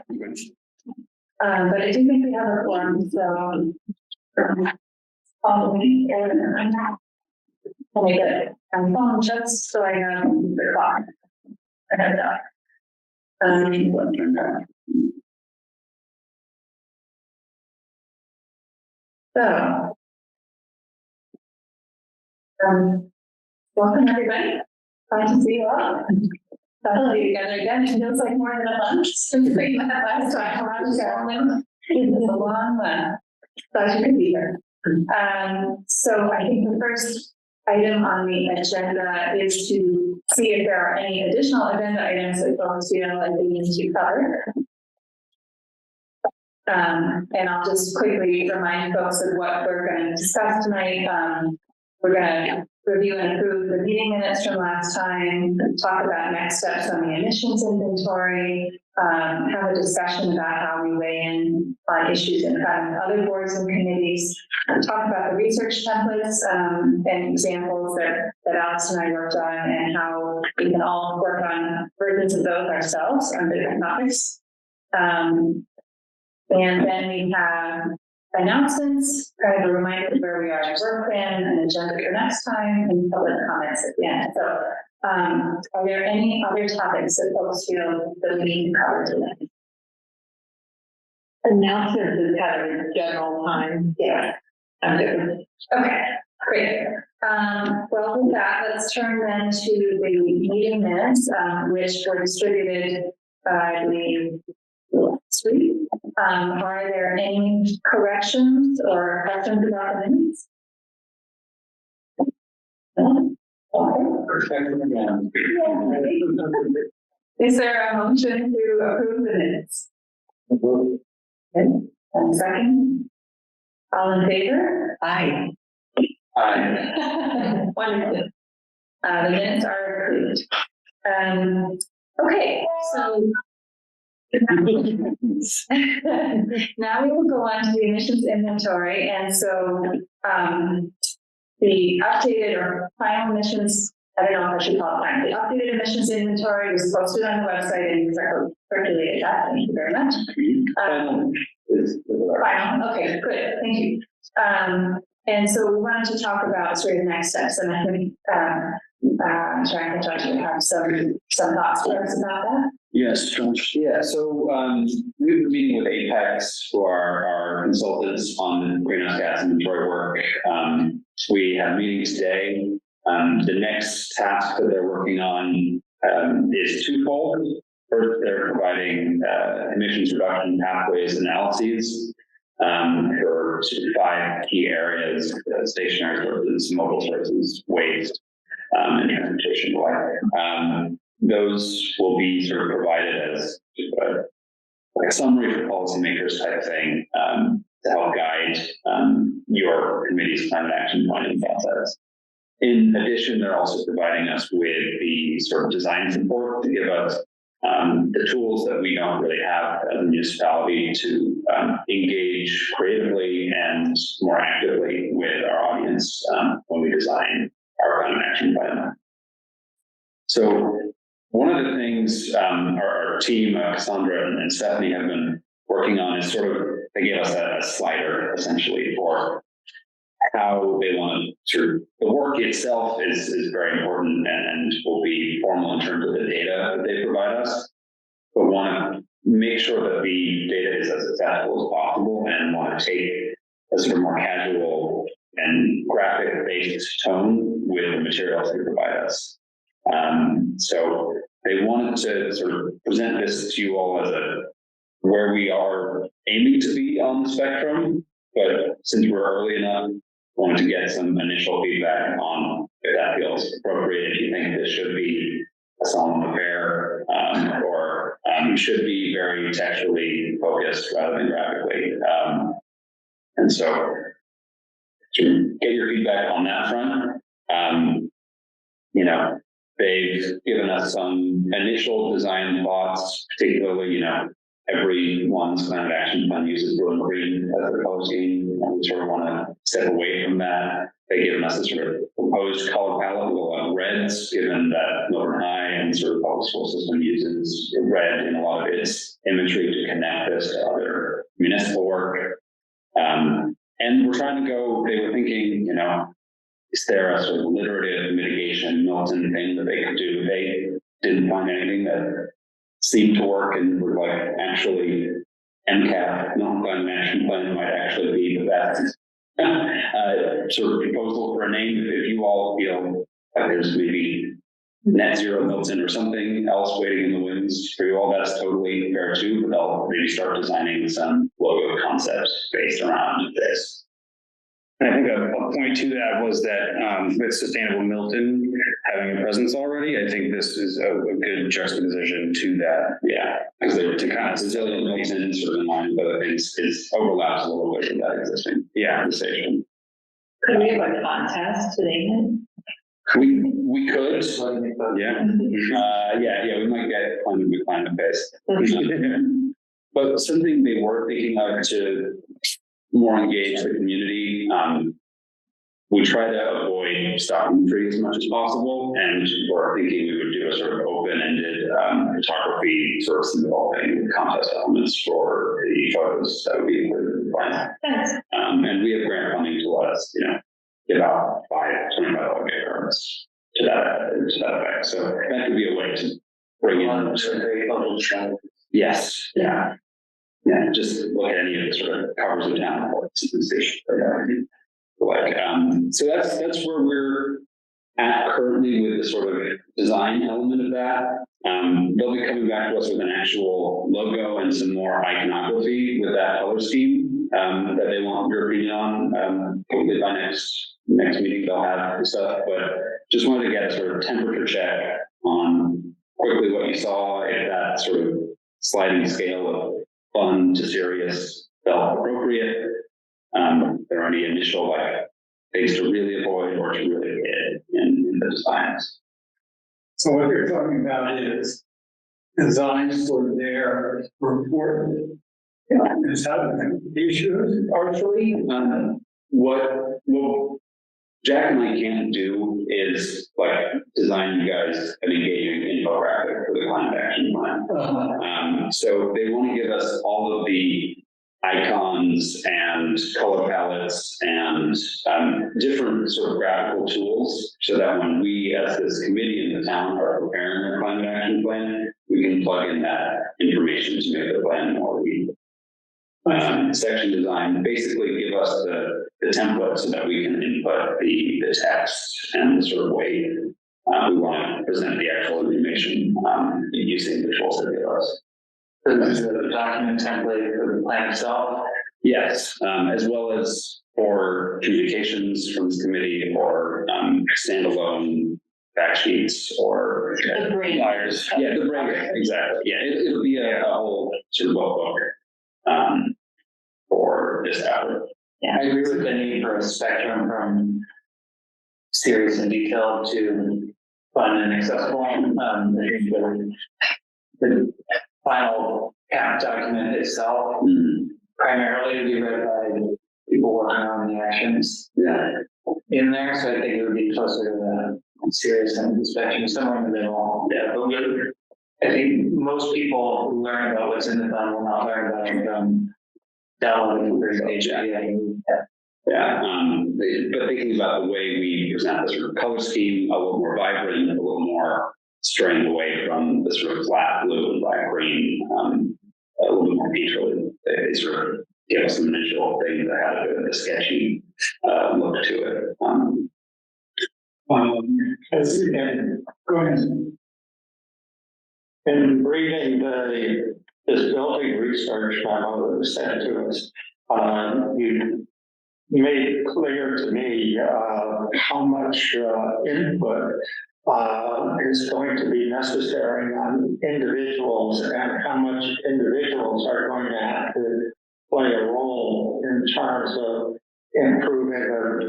But I do think we have a form, so following and let me get it on phone just so I have the clock. I have that. So, welcome everybody. Glad to see you all. Finally together again. It feels like more than a month since we met last time. It's a long month. Glad you could be here. So I think the first item on the agenda is to see if there are any additional agenda items that folks feel like they need to cover. And I'll just quickly remind folks of what we're going to discuss tonight. We're going to review and approve the meeting minutes from last time, talk about next steps on the emissions inventory, have a discussion about how we weigh in on issues in front of other boards and committees, talk about the research templates and examples that Alex and I worked on, and how we can all work on versions of those ourselves on different topics. And then we have announcements, kind of a reminder of where we are in the work plan, an agenda for next time, and public comments at the end. So are there any other topics that folks feel that we need to cover today? Announcements is kind of a general time. Yeah. Okay, great. Well, with that, let's turn then to the meeting minutes, which were distributed, I believe, last week. Are there any corrections or questions about the minutes? Is there a motion to approve the minutes? Okay. And second? All in favor? Aye. Aye. Wonderful. The minutes are approved. Okay, so now we will go on to the emissions inventory, and so the updated or final emissions, I don't know if I should call it final, the updated emissions inventory was posted on the website and circulated that. Thank you very much. Final, okay, good, thank you. And so we wanted to talk about sort of next steps, and I think Sharon can have some thoughts for us about that. Yes, yeah. So we've been meeting with Apex, who are our consultants on greenhouse gas inventory work. We have a meeting today. The next task that they're working on is twofold. First, they're providing emissions reduction pathways analyses for 5 key areas: stationary sources, mobile sources, waste, and transportation. Those will be sort of provided as a summary for policymakers type thing to help guide your committee's climate action planning process. In addition, they're also providing us with the sort of design support to give us the tools that we don't really have as a municipality to engage creatively and more actively with our audience when we design our climate action plan. So one of the things our team, Cassandra and Stephanie, have been working on is sort of, they gave us a slider essentially for how they want to, the work itself is very important and will be formal in terms of the data that they provide us, but want to make sure that the data is as accessible as possible and want to take a sort of more casual and graphic-based tone with the materials they provide us. So they wanted to sort of present this to you all as where we are aiming to be on the spectrum, but since we're early enough, wanted to get some initial feedback on if that feels appropriate, if you think this should be a solemn affair, or should be very textually focused rather than graphically. And so to get your feedback on that front, they've given us some initial design thoughts, particularly, everyone's climate action plan uses blue and green as their color scheme, and we sort of want to step away from that. They've given us a sort of proposed color palette will have reds, given that Milton High and sort of public school system uses red in a lot of its imagery to connect this to other municipal work. And we're trying to go, they were thinking, is there a sort of alliterative mitigation Milton thing that they could do? They didn't find anything that seemed to work, and were like, actually, MCAP, Milton Climate Action Plan, might actually be the best sort of proposal for a name. If you all feel like there's maybe net zero Milton or something else waiting in the wings for you all, that's totally fair too, but they'll maybe start designing some logo concepts based around this. And I think a point to that was that with Sustainable Milton having a presence already, I think this is a good juxtaposition to that. Yeah, because they were to kind of resilient Milton sort of in line with other things is overlaps a little bit in that existing conversation. Could we have a contest to name We could, yeah. We might get climate based. But something they were thinking of to more engage the community, we try to avoid stopping trees as much as possible, and we're thinking we would do a sort of open-ended photography sort of involving contest elements for the photos that would be included in the plan. And we have grant funding to let us, give out $25 gift cards to that effect. So that could be a way to bring in. Yes, yeah. Yeah, just look at any of the sort of covers of town reports and see. So that's where we're at currently with the sort of design element of that. They'll be coming back to us with an actual logo and some more iconography with that color scheme that they want your opinion on. Hopefully by next meeting they'll have stuff, but just wanted to get a sort of temperature check on quickly what you saw, if that sort of sliding scale of fun to serious felt appropriate. There are any initial things to really avoid or to really hit in the designs. So what you're talking about is designs for their report. Is that the issue partially? What Jack and I can't do is design you guys an engaging infographic for the climate action plan. So they want to give us all of the icons and color palettes and different sort of graphical tools, so that when we as this committee in the town are preparing a climate action plan, we can plug in that information to make the plan more readable. Section design basically give us the template so that we can input the text and the sort of way we want to present the actual information using the tools that give us. This is the document template for the plan itself? Yes, as well as for communications from this committee or standalone fact sheets or The brain. flyers. Yeah, the brain, exactly. Yeah, it'll be a whole sort of book for this effort. I agree with the need for a spectrum from serious and detailed to fun and accessible. The final CAP document itself primarily to be read by people working on the actions in there. So I think it would be closer to the serious end of the spectrum, somewhere in the middle. Yeah, but I think most people who learn about what's in the fund will not learn about it from downloading the page. But thinking about the way we present the sort of color scheme, a little more vibrant, a little more straying away from the sort of flat blue and black green, a little bit more peaceful. They sort of give us some initial things that had a bit of a sketchy look to it. In reading this building research memo that was sent to us, you made clear to me how much input is going to be necessary on individuals and how much individuals are going to have to play a role in terms of improving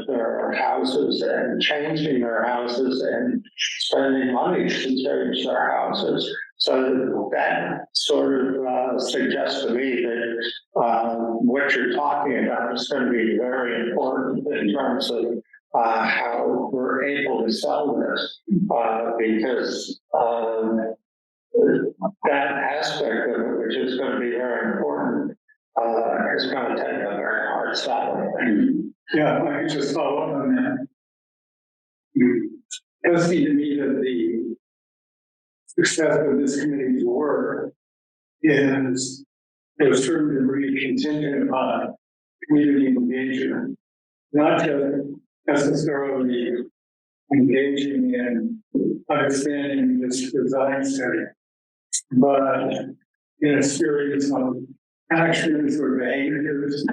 their houses and changing their houses and spending money to change their houses. So that sort of suggests to me that what you're talking about is going to be very important in terms of how we're able to sell this, because that aspect of it, which is going to be very important, is going to take a very hard sell. Yeah, if I could just follow up on that. It does seem to me that the success of this committee's work is to a certain degree contingent upon community engagement, not just necessarily engaging in understanding this design study, but in a series of actions or behaviors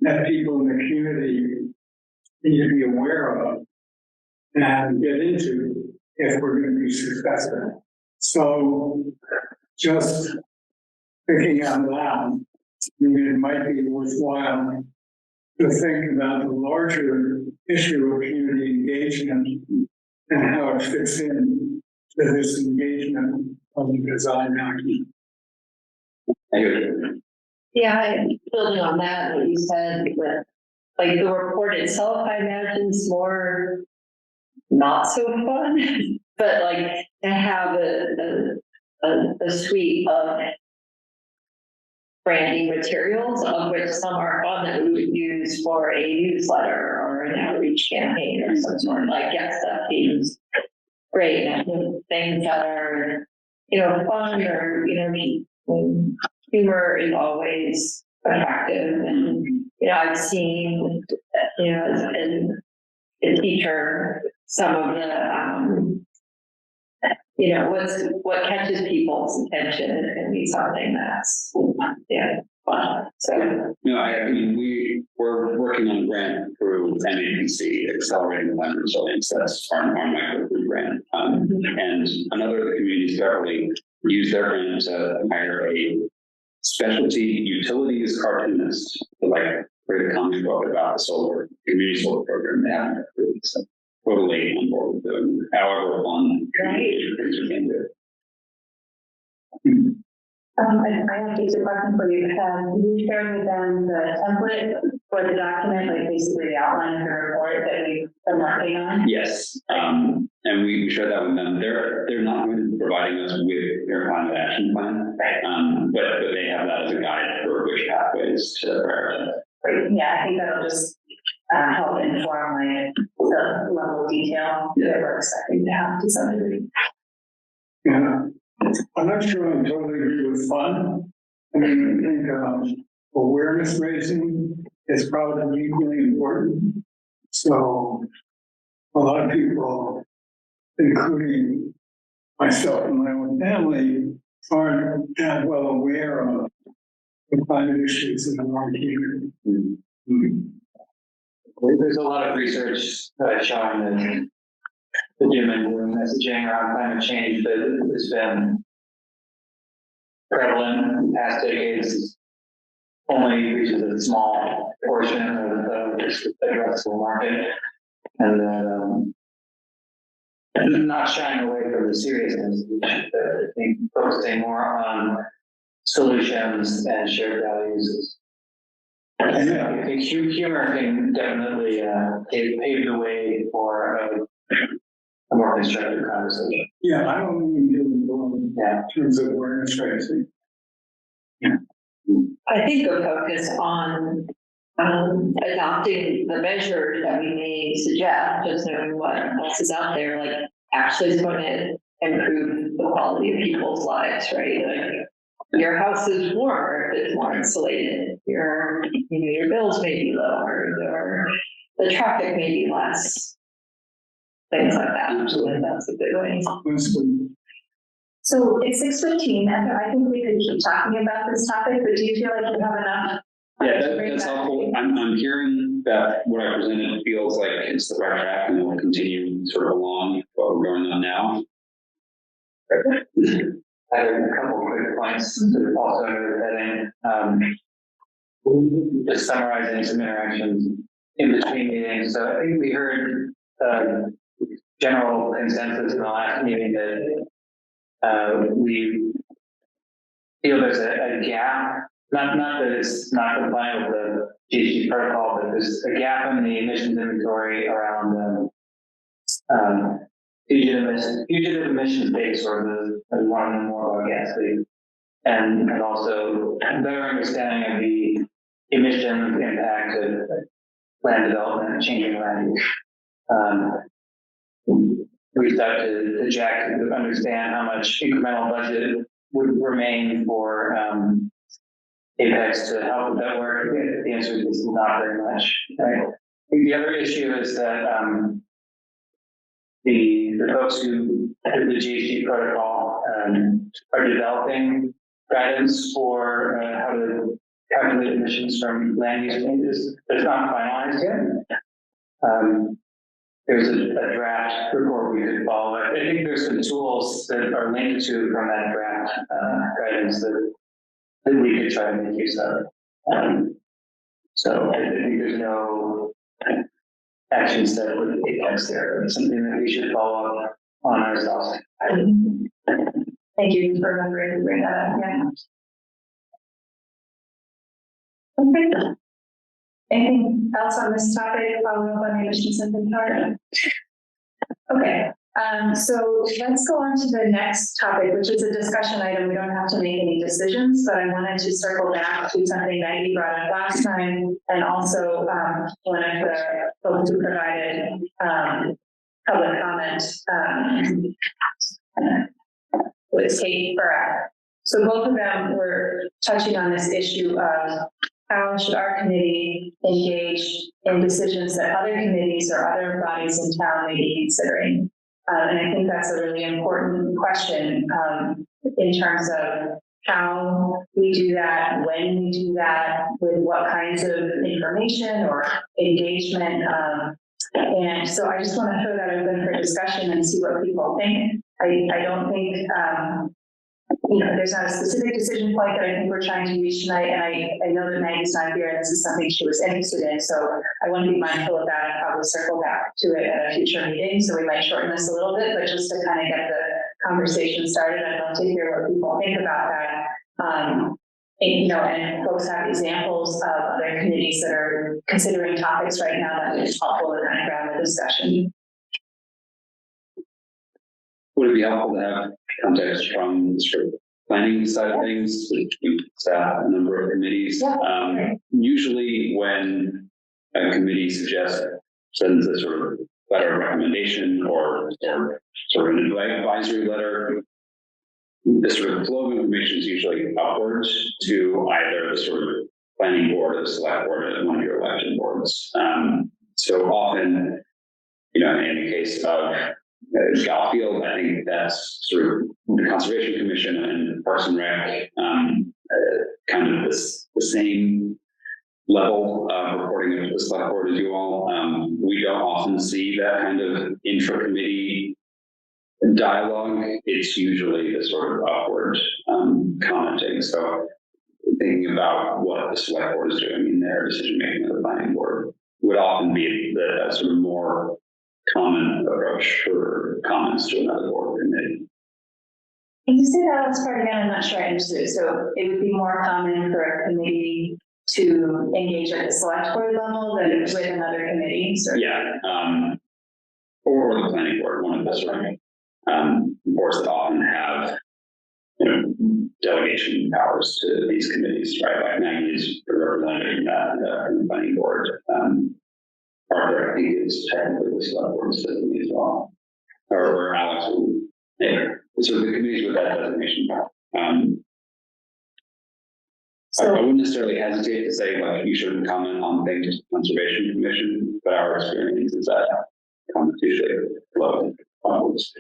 that people in the community need to be aware of and get into if we're going to be successful. So just thinking out loud, I mean, it might be worthwhile to think about the larger issue of community engagement and how it fits in to this engagement of the design document. Yeah, building on that, what you said, with like the report itself, I imagine is more not so fun, but like to have a suite of branding materials, of which some are fun that we would use for a newsletter or an outreach campaign or some sort. Like, yes, that seems great. And I think things that are, fun or, humor is always attractive. And, I've seen, as a teacher, some of the, what catches people's attention is going to be something that's, fun. So, I mean, we're working on a grant through NAPC, Accelerating Climate Resilience. That's our microgroup grant. And another of the communities Beverly used their grant to hire a specialty utilities cartoonist to create a comic book about the community solar program they have. So totally on board with doing however fun things we can do. I have just a question for you. You shared with them the template for the document, like basically the outline of the report that we've been working on? Yes, and we shared that with them. They're not going to be providing us with their climate action plan, but they have that as a guide for which pathways to prioritize. Great. Yeah, I think that'll just help inform the level of detail that we're expecting to have to some degree. Yeah, I'm not sure I totally agree with fun. I mean, I think awareness raising is probably equally important. So a lot of people, including myself and my own family, aren't that well aware of the climate issues in our community. There's a lot of research showing that the doom and gloom messaging around climate change that has been prevalent in past decades only reaches a small portion of the addressable market, and not shying away from the seriousness. I think focusing more on solutions and shared values. I think humor can definitely pave the way for a more constructive conversation. Yeah, I don't mean doom and gloom in terms of awareness raising. I think the focus on adopting the measures that we may suggest, just knowing what else is out there, actually is going to improve the quality of people's lives, right? Your house is warmer if it's more insulated. Your bills may be lower, the traffic may be less. Things like that. Absolutely, that's a good way. So it's 6:15, and I think we could keep talking about this topic, but do you feel like you have enough? Yeah, that's helpful. I'm hearing that what I presented feels like it's the right track, and we'll continue sort of along what we're going on now. I have a couple of quick points to also add in. Just summarizing some interactions in between meetings. So I think we heard general consensus in the last meeting that we feel there's a gap not that it's not compliant with the GHG protocol, but there's a gap in the emissions inventory around fugitive emissions data sources, that we want to know more about gas leaks. And also a better understanding of the emissions impact of land development and changing land use. Reached out to Jack to understand how much incremental budget would remain for Apex to help with that work. The answer is not very much. Right? The other issue is that the folks who did the GHG protocol are developing guidance for how to calculate emissions from land use changes. It's not finalized yet. There's a draft report we could follow. I think there's some tools that are linked to from that draft guidance that we could try to make use of. So I think there's no action step with Apex there. It's something that we should follow up on ourselves. Thank you for remembering to bring that up. Yeah. Okay. Anything else on this topic, following up on the emissions inventory? Okay, so let's go on to the next topic, which is a discussion item. We don't have to make any decisions, but I wanted to circle back to something that you brought up last time, and also one of the folks who provided public comment was Kate Burra. So both of them were touching on this issue of how should our committee engage in decisions that other committees or other bodies in town may be considering? And I think that's a really important question in terms of how we do that, when we do that, with what kinds of information or engagement. And so I just want to throw that open for discussion and see what people think. I don't think, there's not a specific decision point that I think we're trying to reach tonight, and I know that Maggie's not here, and this is something she was interested in, so I want to be mindful of that and probably circle back to it at a future meeting, so we might shorten this a little bit, but just to kind of get the conversation started, I'd love to hear what people think about that. And folks have examples of other committees that are considering topics right now that is helpful in that round of discussion. Would it be helpful to have context from the sort of planning side of things, which we staff a number of committees? Yeah. Usually when a committee sends a sort of letter of recommendation or sort of an advisory letter, the sort of flow of information is usually upwards to either the sort of planning board or the select board at one of your election boards. So often, in the case of Galfield, I think that's sort of the Conservation Commission and Parks and Rec, kind of the same level of reporting of the select board as you all. We don't often see that kind of intra-committee dialogue. It's usually the sort of upward commenting. So thinking about what the select board is doing in their decision making of the planning board would often be the sort of more common approach for comments to another board committee. Can you say that last part again? I'm not sure I understood. So it would be more common for a committee to engage at the select board level than with another committee? So yeah, or the planning board, one of the sort of boards that often have delegation powers to these committees, right? Like Maggie is representing that in the planning board. Arthur, I think, is technically the select board system as well. Or Alex, so the committees with that designation. I wouldn't necessarily hesitate to say, like, you shouldn't comment on things to the Conservation Commission, but our experience is that comments usually flow upwards.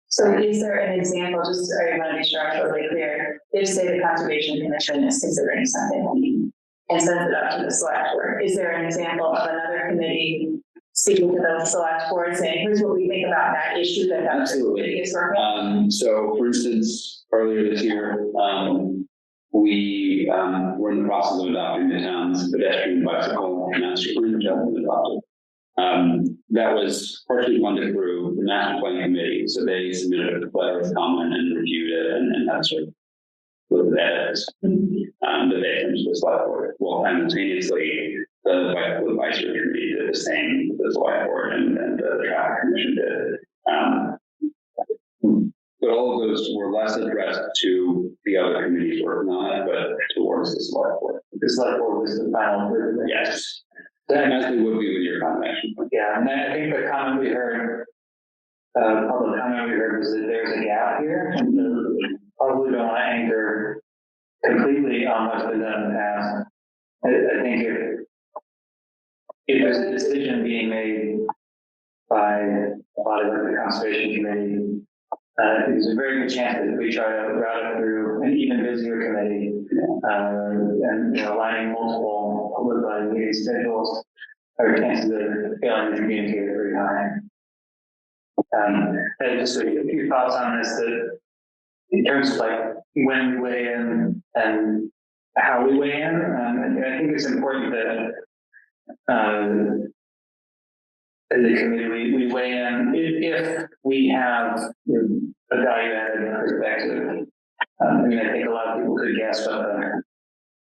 So is there an example, just I want to make sure I'm totally clear, if say the Conservation Commission is considering something and sends it up to the select board, is there an example of another committee speaking to the select board saying, here's what we think about that issue that absolutely is working? So for instance, earlier this year, we were in the process of adopting the town's pedestrian bicycle master plan, which has been adopted. That was partially funded through the master plan committee. So they submitted a letter of comment and reviewed it and that sort of with the edits, that they sent to the select board. Well, simultaneously, the advisory committee did the same with the select board and the traffic commission did. But all of those were less addressed to the other committees working on it, but towards the select board. The select board was the final approval. Yes. And as they would be with your comment action plan. Yeah, and I think the comment we heard, public comment we heard was that there's a gap here, and probably don't want to anchor completely on what's been done in the past. I think if there's a decision being made by a body like the Conservation Committee, there's a very good chance that if we try to route it through an even busier committee, and aligning multiple public body meeting schedules, our chances of failing to communicate are very high. And just a few thoughts on this, that in terms of like when we weigh in and how we weigh in, I think it's important that as a committee, we weigh in if we have a value-added perspective. I think a lot of people could guess what the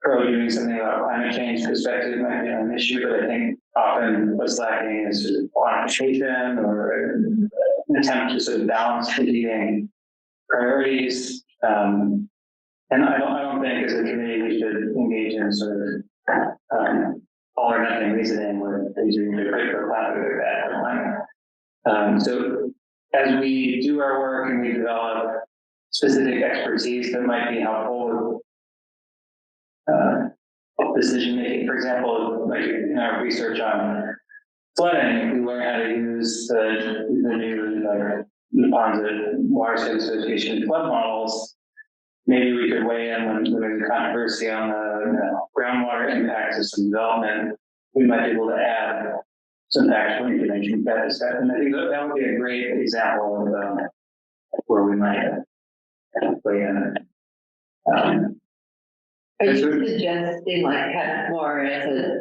early doing something about climate change perspective might be an issue, but I think often what's lacking is quantification or an attempt to sort of balance competing priorities. And I don't think as a committee we should engage in sort of all or nothing reasoning where things are either great for climate or bad for climate. So as we do our work and we develop specific expertise that might be helpful with decision making, for example, like in our research on flooding, if we learn how to use the new the Ponza Watershed Association flood models, maybe we could weigh in when there's a controversy on the groundwater impacts of some development. We might be able to add some factual information to that set. And I think that would be a great example of where we might weigh in. Are you suggesting like kind of more as a,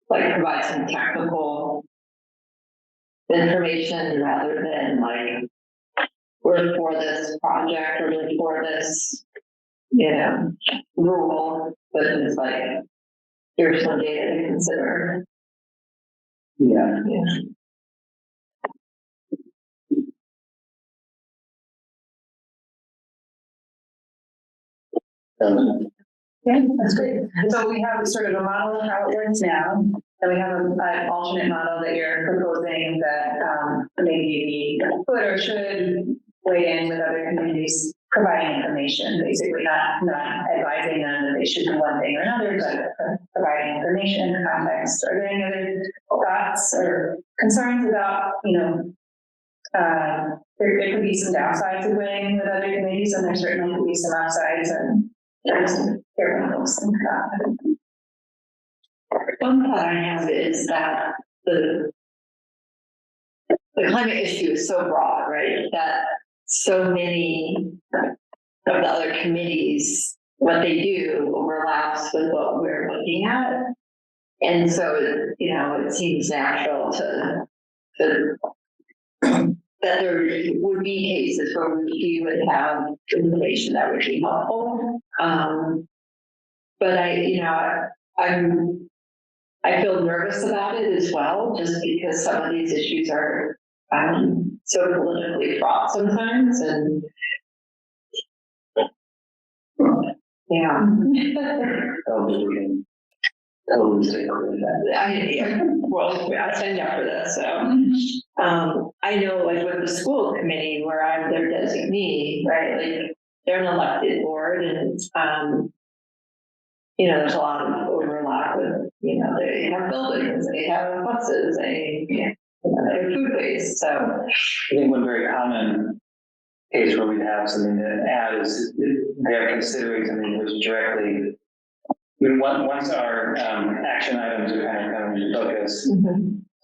like provide some technical information rather than like, we're for this project or we're for this, rule, but it's like, here's some data to consider. Yeah. Yeah, that's great. So we have sort of a model of how it works now, and we have an alternate model that you're proposing that maybe we could or should weigh in with other communities, providing information, basically not advising them that they should do one thing or another, but providing information, context. Are there any other thoughts or concerns about, there could be some downsides of weighing with other communities, and there certainly could be some upsides, and there's some careful folks think about it. One thought I have is that the climate issue is so broad, right? That so many of the other committees, what they do overlaps with what we're looking at. And so, it seems natural that there would be cases where we would have information that would be helpful. But I feel nervous about it as well, just because some of these issues are so politically fraught sometimes, and yeah. Totally stay with that. Well, I signed up for this, so I know, like with the school committee where I'm their designee, right? Like they're an elected board, and there's a lot of overlap with, they have buildings, they have buses, they have food waste. So I think one very common case where we have something to add is they are considering something which directly. Once our action items are kind of coming into focus,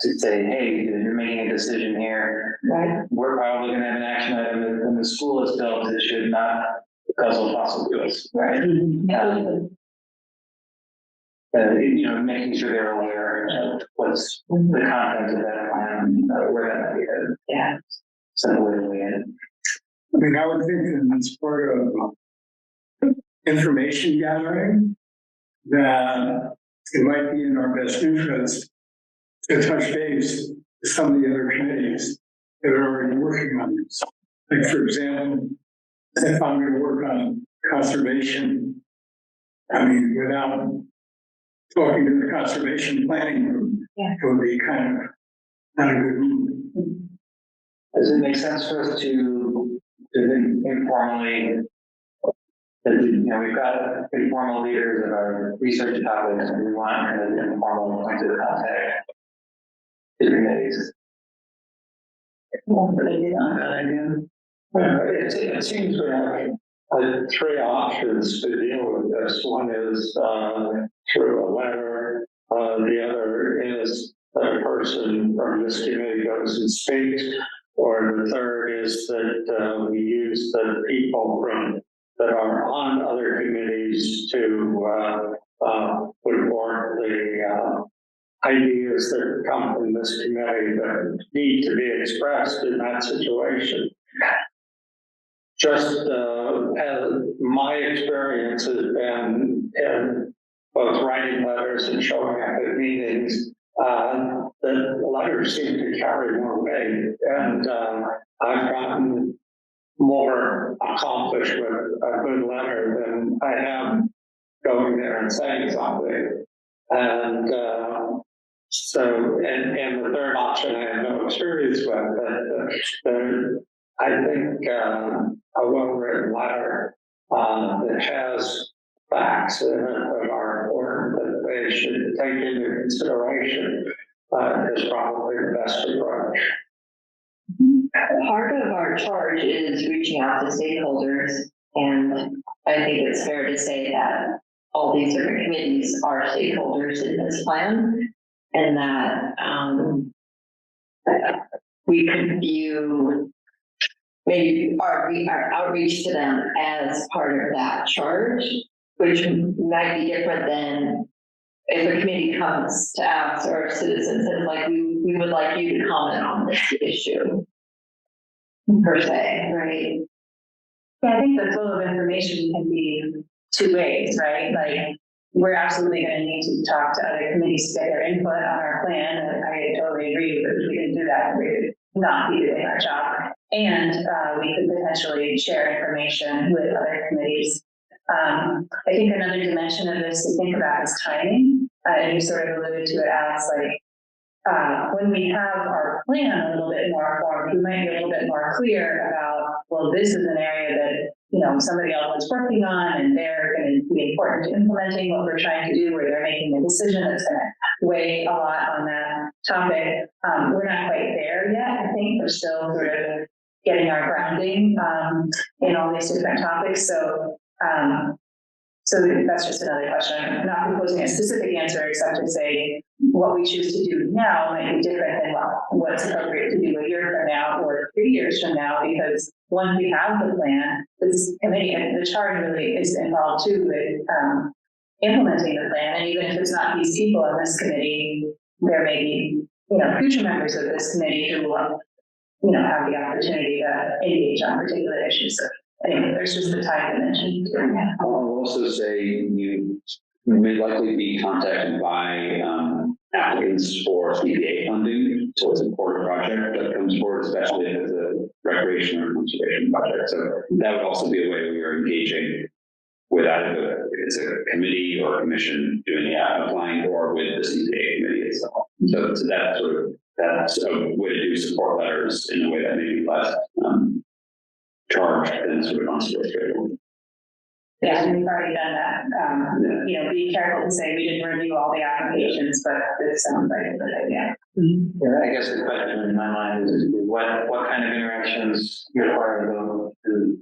to say, hey, you're making a decision here. right. We're probably going to have an action item that when the school is built, it should not guzzle fossil fuels. Right. Making sure they're aware of what's the content of that plan, where that might be headed. Yeah. Some way to weigh in. I mean, I would think that as part of information gathering, that it might be in our best interest to touch base with some of the other committees that are already working on this. Like, for example, if I'm going to work on conservation, I mean, without talking to the conservation planning group, Yeah. it would be kind of not a good move. Does it make sense for us to think informally, that, we've got informal leaders of our research topics, and we want kind of informal points of contact to committees? Good idea. It seems we have three options to deal with this. One is through a letter. The other is that a person from this committee goes and speaks. Or the third is that we use the people that are on other committees to put forward the ideas that come from this committee that need to be expressed in that situation. Just as my experience has been in both writing letters and showing up at meetings, the letters seem to carry more weight, and I've gotten more accomplished with a good letter than I have going there and saying something. And and the third option I have no experience with, but I think a well-written letter that has facts in it that are important that they should take into consideration is probably the best approach. Part of our charge is reaching out to stakeholders, and I think it's fair to say that all these different committees are stakeholders in this plan, and that we could view maybe our outreach to them as part of that charge, which might be different than if a committee comes to us or a citizen says, like, we would like you to comment on this issue, per se, right? Yeah, I think the flow of information can be two ways, right? Like, we're absolutely going to need to talk to other committees to get their input on our plan, and I totally agree, but if we didn't do that, we would not be doing our job. And we could potentially share information with other committees. I think another dimension of this to think about is timing. And you sort of alluded to it as when we have our plan a little bit more formed, we might be a little bit more clear about, well, this is an area that, somebody else is working on, and they're going to be important to implementing what we're trying to do, where they're making a decision that's going to weigh a lot on that topic. We're not quite there yet. I think we're still sort of getting our grounding in all these different topics. So that's just another question. I'm not proposing a specific answer, except to say what we choose to do now might be different than what's appropriate to do a year from now or 3 years from now, because once we have the plan, this committee and the charge really is involved too with implementing the plan. And even if it's not these people on this committee, there may be, future members of this committee who will, have the opportunity to engage on particular issues. So anyway, there's just the time dimension. I'll also say you may likely be contacted by applicants for CPA funding, so it's an important project that comes forward, especially if it's a recreation or conservation project. So that would also be a way we are engaging with either if it's a committee or a commission doing applying, or with the CPA committee itself. So that's a way to do support letters in a way that may be less charged than sort of unsolicited. Yeah, and we've already done that. Be careful to say we didn't review all the applications, but this sounds like a good idea. Yeah, I guess the question in my mind is what kind of interactions require to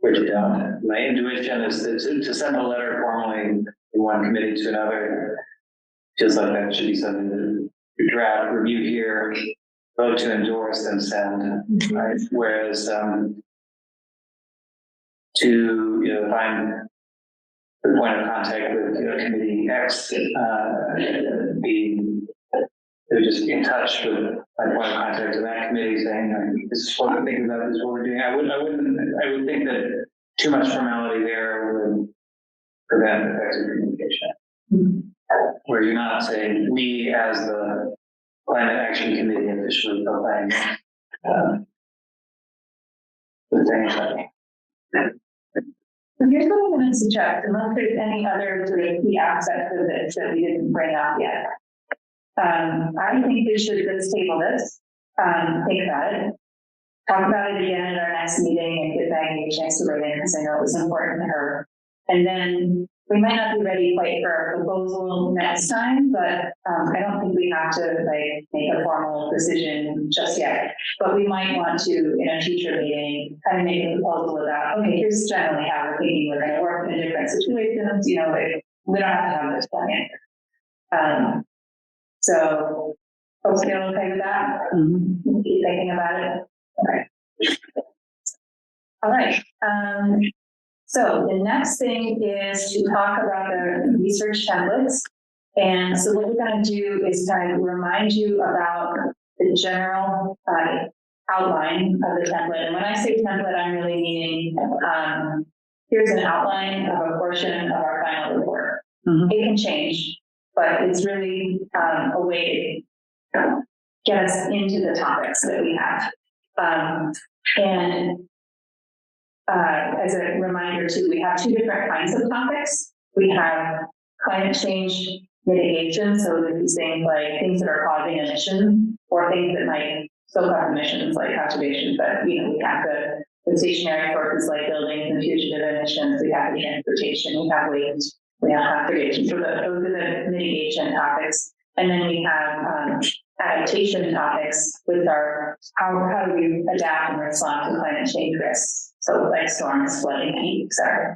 bridge it down? My intuition is to send a letter formally from one committee to another. Feels like that should be something that you draft, review here, vote to endorse, then send. Right? Whereas to find the point of contact with committee X, they're just in touch with my point of contact to that committee, saying, "This is what I'm thinking about. This is what we're doing." I would think that too much formality there prevent effective communication. Where you're not saying, we as the climate action committee officially proclaim, the thing that So here's what I'm going to suggest, unless there's any other sort of key aspects of this that we didn't bring up yet. I think we should just table this, think about it, talk about it again at our next meeting and give Maggie a chance to write in because I know it was important to her. And then we might not be ready quite for our proposal next time, but I don't think we have to like make a formal decision just yet. But we might want to, in a future meeting, kind of make a proposal about, okay, here's generally how we're thinking we're going to work in different situations. You know, like, we don't have to have this one answer. So, folks feel okay with that? Keep thinking about it. All right. So the next thing is to talk about the research templates. And so what we're going to do is kind of remind you about the general outline of the template. And when I say template, I'm really meaning here's an outline of a portion of our final report. It can change, but it's really a way to get us into the topics that we have. As a reminder too, we have two different kinds of topics. We have climate change mitigation, so this is things like things that are causing emissions or things that might soak up emissions like conservation, but you know, we have the stationary sources like buildings and fugitive emissions, we have the transportation, we have waste, we have conservation, so those are the mitigation topics. And then we have adaptation topics, which are how do we adapt and respond to climate change risks. So like storms, flooding, heat, etc.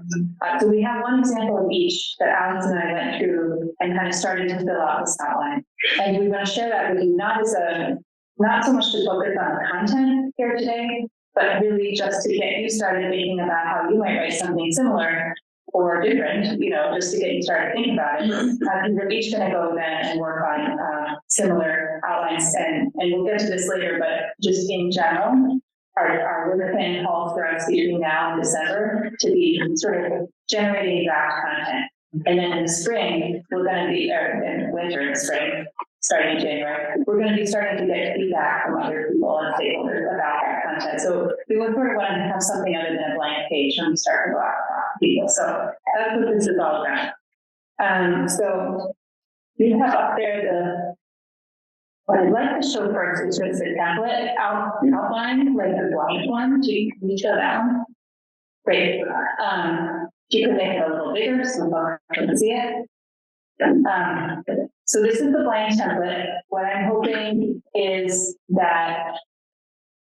So we have one example of each that Alex and I went through and kind of started to fill out this outline. And we want to share that with you, not so much to focus on the content here today, but really just to get you started thinking about how you might write something similar or different, you know, just to get you started thinking about it. We're each going to go then and work on similar outlines, and we'll get to this later, but just in general, our river plan calls for us between now and December to be sort of generating draft content. And then in the spring, we're going to be, or in winter and spring, starting in January, we're going to be starting to get feedback from other people and stakeholders about that content. So we would sort of want to have something other than a blank page when we start to go out to people. So that's what this is all about. So we have up there what I'd like to show first is just the template outline, like the blank one. Can you show that one? Great. You can make it a little bigger so folks can see it. So this is the blank template. What I'm hoping is that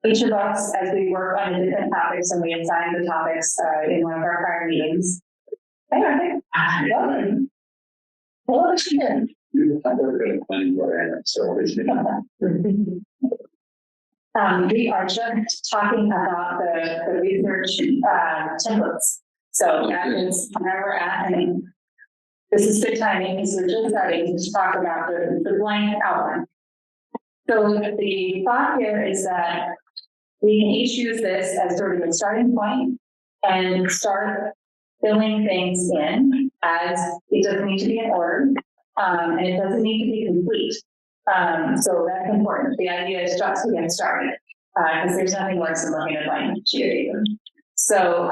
each of us, as we work on the different topics and we assign the topics in one of our prior meetings. Hey, Arthur. Hello, again. We are just talking about the research templates. So that is where we're at, and this is good timing because we're just starting to talk about the blank outline. So the thought here is that we can each use this as sort of a starting point and start filling things in, as it doesn't need to be in order. And it doesn't need to be complete. So that's important. The idea is just to get started, because there's nothing worse than looking at blank sheet. So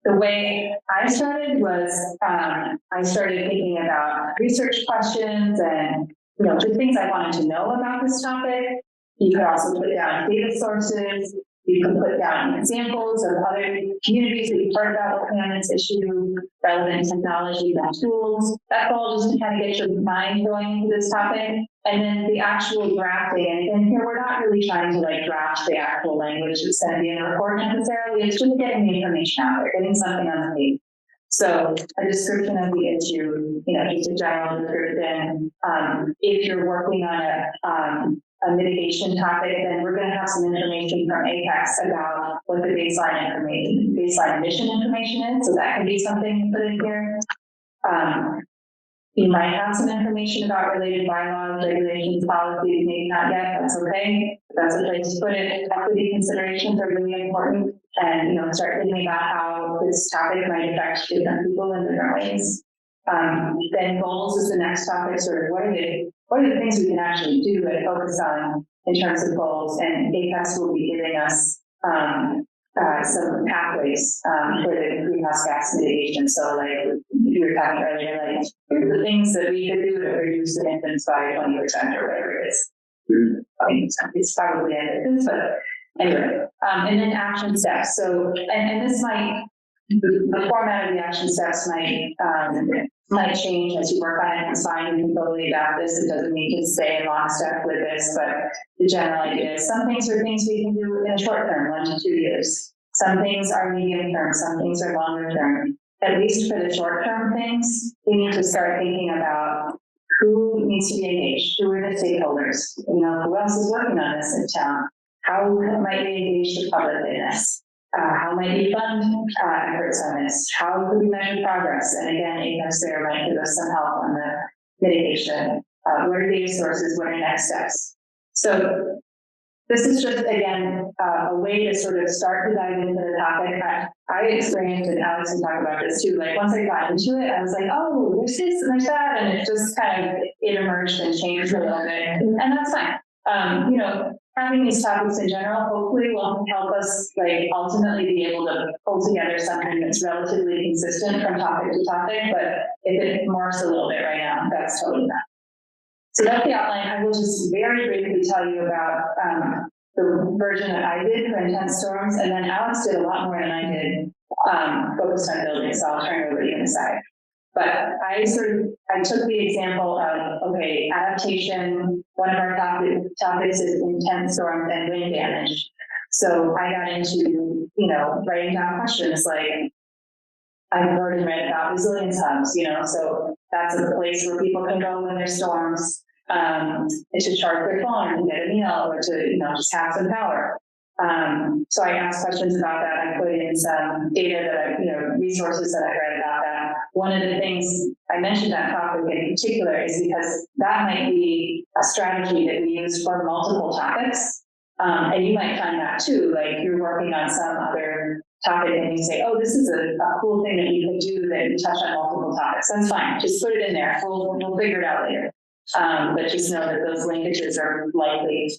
the way I started was I started thinking about research questions and just things I wanted to know about this topic. You could also put down data sources. You can put down examples of other communities that you've heard about working on this issue, relevant technologies and tools. That's all just to kind of get your mind going into this topic. And then the actual drafting, and here we're not really trying to draft the actual language that's going to be in a report necessarily. It's just getting the information out there, getting something on the page. So a description of the issue, just a general description. If you're working on a mitigation topic, then we're going to have some information from Apex about what the baseline emission information is. So that can be something to put in here. You might have some information about related bylaws, regulations, policies, maybe not yet, that's okay. That's a place to put it. Equity considerations are really important. and, start thinking about how this topic might affect different people in different ways. Then goals is the next topic, sort of what are the things we can actually do and focus on in terms of goals, and APEX will be giving us some pathways for the greenhouse gas mitigation. So like you were talking earlier, like the things that we could do to reduce the emissions by 20% or whatever it is. I mean, it's probably ambitious, but anyway. And then action steps. So, and this might, the format of the action steps might change as you work on it. It's fine, you can totally adapt this. It doesn't need to stay in lockstep with this, but the general idea is some things are things we can do in the short term, 1 to 2 years. Some things are medium term, some things are longer term. At least for the short term things, we need to start thinking about who needs to be engaged, who are the stakeholders, who else is working on this in town, how might we engage the public in this, how might we fund efforts on this, how could we measure progress, and again, APEX there might give us some help on the mitigation, what are data sources, what are next steps. So this is just, again, a way to sort of start to dive into the topic. I experienced, and Alex can talk about this too, like once I got into it, I was like, oh, there's this and there's that, and it just kind of, it emerged and changed a little bit, and that's fine. Having these topics in general hopefully will help us like ultimately be able to pull together something that's relatively consistent from topic to topic, but if it morphs a little bit right now, that's totally not. So that's the outline. I will just very briefly tell you about the version that I did for intense storms, and then Alex did a lot more than I did, focused on buildings, so I'll turn it over to you in a second. But I took the example of, okay, adaptation, one of our topics is intense storms and wind damage. So I got into, writing down questions like, I've heard and read about resilience hubs, so that's a place where people can go when there's storms, to charge their phone, to get a meal, or to, just have some power. So I asked questions about that. I put in some data that resources that I read about that. One of the things I mentioned that topic in particular is because that might be a strategy that we use for multiple topics. And you might find that too, like you're working on some other topic and you say, oh, this is a cool thing that you can do that you touch on multiple topics. That's fine. Just put it in there. We'll figure it out later. But just know that those linkages are likely.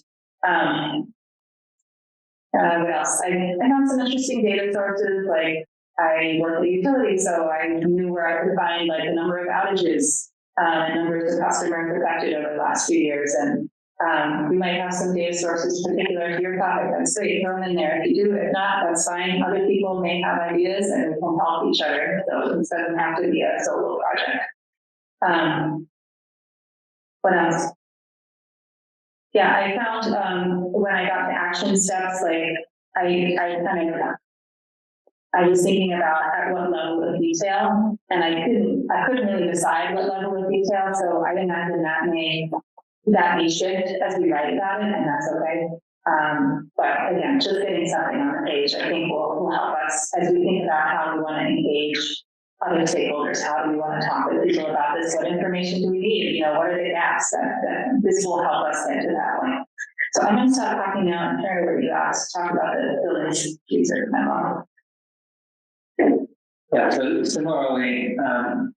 What else? I found some interesting data sources, like I work at a utility, so I knew where I could find like the number of outages, and numbers of customers affected over the last few years. And we might have some data sources particular to your topic. That's great, throw them in there. If you do, if not, that's fine. Other people may have ideas and we can help each other. So it doesn't have to be a solo project. What else? Yeah, I found when I got to action steps, like I was thinking about at what level of detail, and I couldn't really decide what level of detail, so I imagine that may shift as we write about it, and that's okay. But again, just getting something on the page, I think will help us as we think about how we want to engage other stakeholders. How do we want to talk with people about this? What information do we need? What are the gaps that this will help us get to that point? So I'm going to stop talking now and turn it over to you guys to talk about the village research memo. Yeah, so similarly, I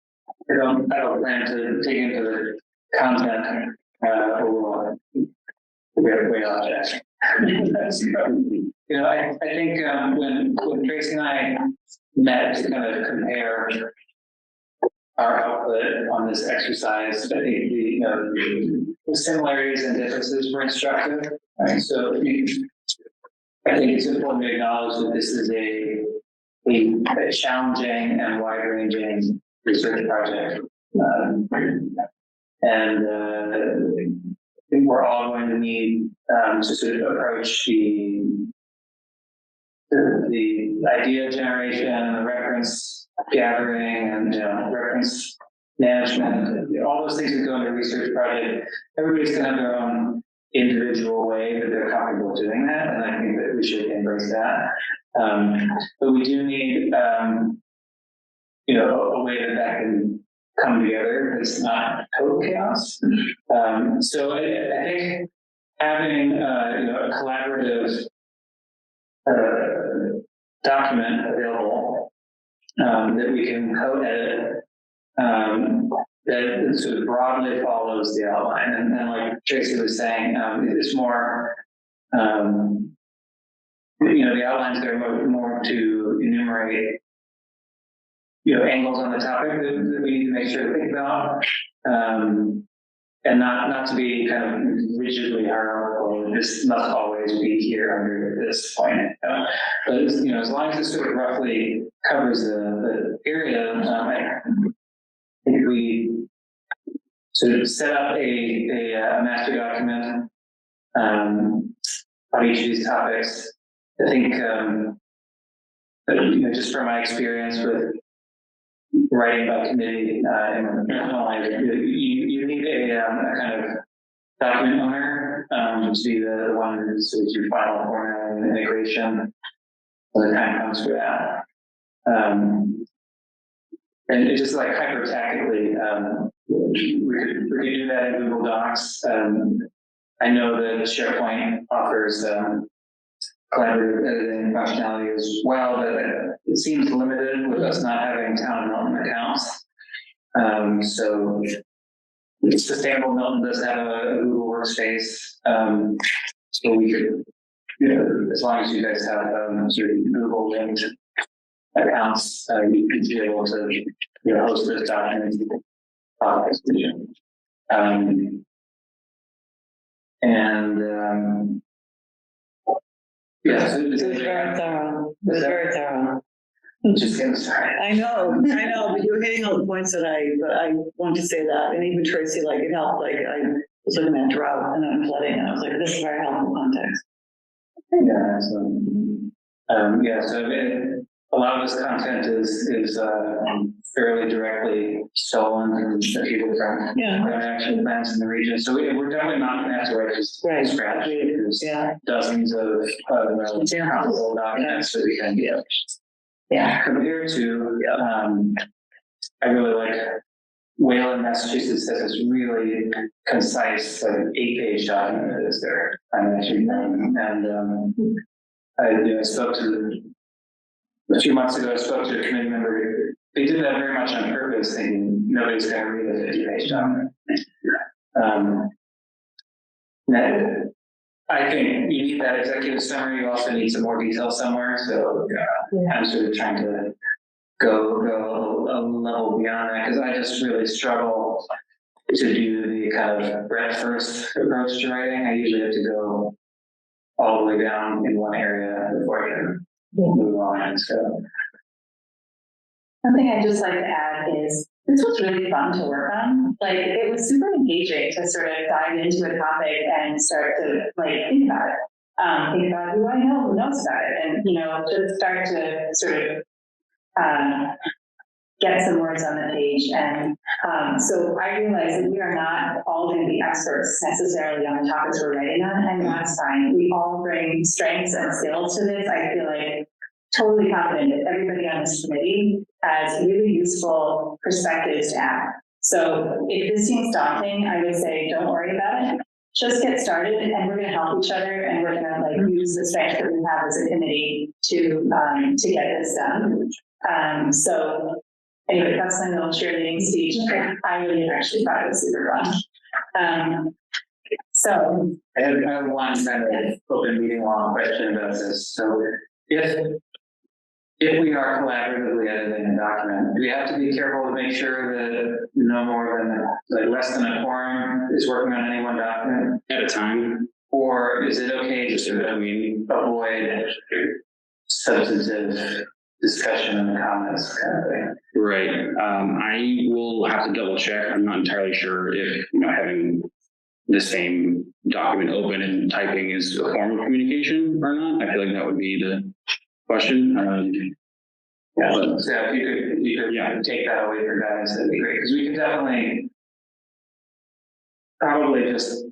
don't plan to dig into the content or way off that. I think when Tracy and I met to kind of compare our output on this exercise, I think the similarities and differences were instructive. Right? So I think it's important to acknowledge that this is a challenging and wide-ranging research project. And I think we're all going to need to sort of approach the idea generation, the reference gathering, and reference management. All those things that go into a research project. Everybody's going to have their own individual way that they're comfortable doing that, and I think that we should embrace that. But we do need, a way that can come together. It's not total chaos. So I think having, a collaborative document available, that we can co-edit, that sort of broadly follows the outline. And like Tracy was saying, it's more, the outlines are more to enumerate, angles on the topic that we need to make sure to think about, and not to be kind of rigidly hierarchical. This must always be here under this point. But as long as it sort of roughly covers the area, I think we sort of set up a master document on each of these topics. I think, just from my experience with writing about committee, you need a kind of document owner to be the one who's your final format and integration. So the time comes for that. And it's just like hyper tactically, we could do that in Google Docs. I know that SharePoint offers collaborative editing functionality as well, but it seems limited with us not having town Milton accounts. So Sustainable Milton does have a Google Workspace, so we could, as long as you guys have sort of Google linked accounts, you could be able to host those documents. Yeah, so It was very thorough. It was very thorough. Just getting started. I know, but you were hitting all the points that I want to say that, and even Tracy, like, it helped, like, I was looking at drought and then flooding, and I was like, this is very helpful context. Yeah, so a lot of this content is fairly directly stolen from the people from action plans in the region. So we're definitely not going to have to write this from scratch. There's dozens of comparable documents that we can compare to. I really like Wayland, Massachusetts has this really concise, 8-page document that is there. I spoke to a few months ago. I spoke to a committee member. They did that very much on purpose, thinking nobody's going to read a 50-page document. I think you need that executive summary. You also need some more detail somewhere. So I'm sort of trying to go a level beyond that, because I just really struggle to do the kind of breadth first approach to writing. I usually have to go all the way down in one area before I can move on. So something I'd just like to add is this was really fun to work on. Like, it was super engaging to sort of dive into a topic and start to think about it. Think about who I know who knows about it, and just start to sort of get some words on the page. And so I realize that we are not all going to be experts necessarily on the topics we're writing on, and that's fine. We all bring strengths and skills to this. I feel like totally confident that everybody on this committee has really useful perspectives to add. So if this seems daunting, I would say don't worry about it. Just get started, and we're going to help each other, and we're going to use the strength that we have as a committee to get this done. So anyway, that's my little cheerleading speech. I really actually thought it was super fun. So I have one kind of open meeting law question about this. So if we are collaboratively editing a document, do we have to be careful to make sure that no more than less than a quorum is working on any one document at a time? Or is it okay just to avoid substantive discussion in the comments kind of thing? Right. I will have to double check. I'm not entirely sure if having the same document open and typing is a form of communication or not. I feel like that would be the question. So if you could take that away for guidance, that'd be great, because we could definitely probably just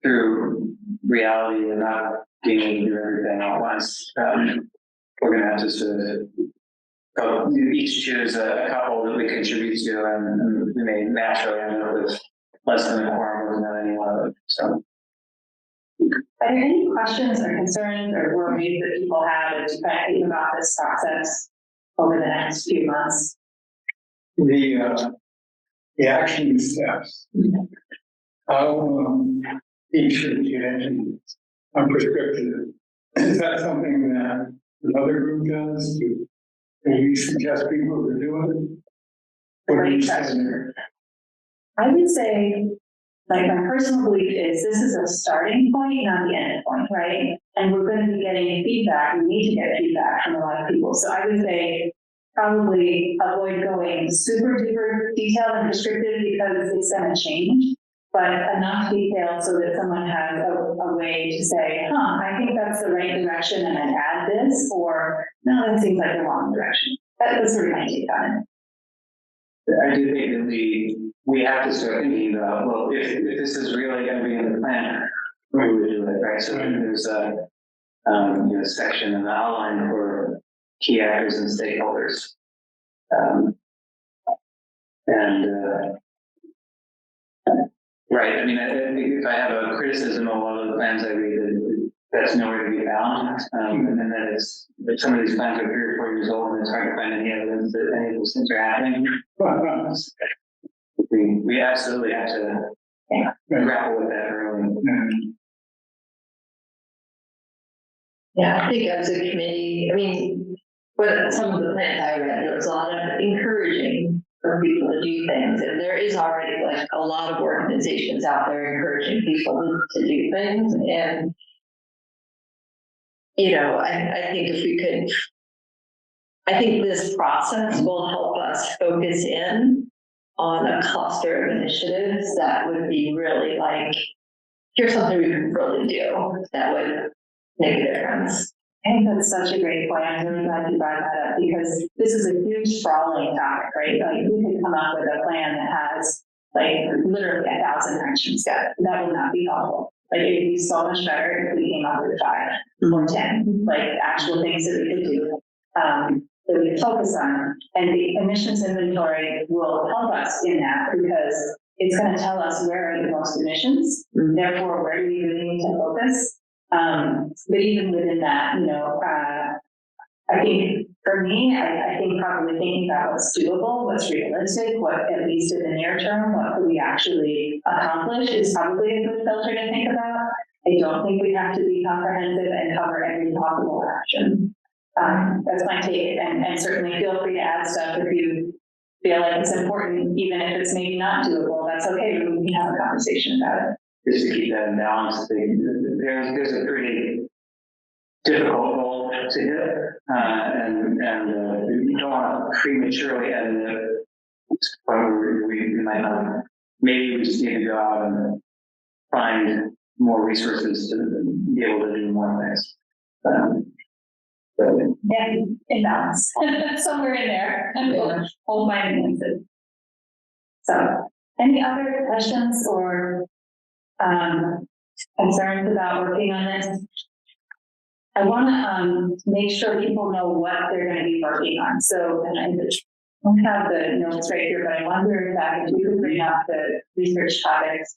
through reality and not being able to do everything at once. We're gonna have to sort of each choose a couple that we contribute to, and we may naturally end up with less than a quorum than any one of them. So Are there any questions or concerns or worries that people have as you kind of think about this process over the next few months? The action steps. How each of the entities are prescriptive. Is that something that another group does? Do you suggest people to do it? What do you say? I would say, like, my personal belief is this is a starting point, not the end point, right? And we're going to be getting feedback. We need to get feedback from a lot of people. So I would say probably avoid going super duper detailed and prescriptive because it's going to change, but enough detail so that someone has a way to say, I think that's the right direction and I'd add this, or no, that seems like the wrong direction. That's sort of my take on it. I do think that we have to start thinking about, well, if this is really going to be in the plan, we would do it, right? So there's a section in the outline for key actors and stakeholders. Right, I mean, I think if I have a criticism of one of the plans I read, that's nowhere to be found. And then that is, that some of these plans are 3 or 4 years old and it's hard to find any evidence that any of those things are happening. We absolutely have to grapple with that early. Yeah, I think as a committee, I mean, but some of the plans I read, there was a lot of encouraging for people to do things. And there is already like a lot of organizations out there encouraging people to do things. And, I think if we could, I think this process will help us focus in on a cluster of initiatives that would be really like, here's something we can really do that would make a difference. I think that's such a great point. I'm really glad you brought that up because this is a huge sprawling topic, right? Like we could come up with a plan that has like literally 1,000 action steps. That would not be helpful. Like it would be so much better if we came up with 5 or 10, like actual things that we could do, that we could focus on. And the emissions inventory will help us in that because it's going to tell us where are the most emissions. Therefore, where do we really need to focus? But even within that, I think for me, I think probably thinking about what's doable, what's realistic, what at least in the near term, what could we actually accomplish is probably a good filter to think about. I don't think we have to be comprehensive and cover every possible action. That's my take, and certainly feel free to add stuff if you feel like it's important, even if it's maybe not doable. That's okay. We can have a conversation about it. Just to keep that in balance, there's a pretty difficult goal to hit, and you don't want to prematurely end it. We might not. Maybe we just need to go out and find more resources to be able to do more things. Yeah, in balance, somewhere in there, hold my answers. So, any other questions or concerns about working on this? I want to make sure people know what they're going to be working on. So, and I don't have the notes right here, but I wonder if we could bring up the research topics.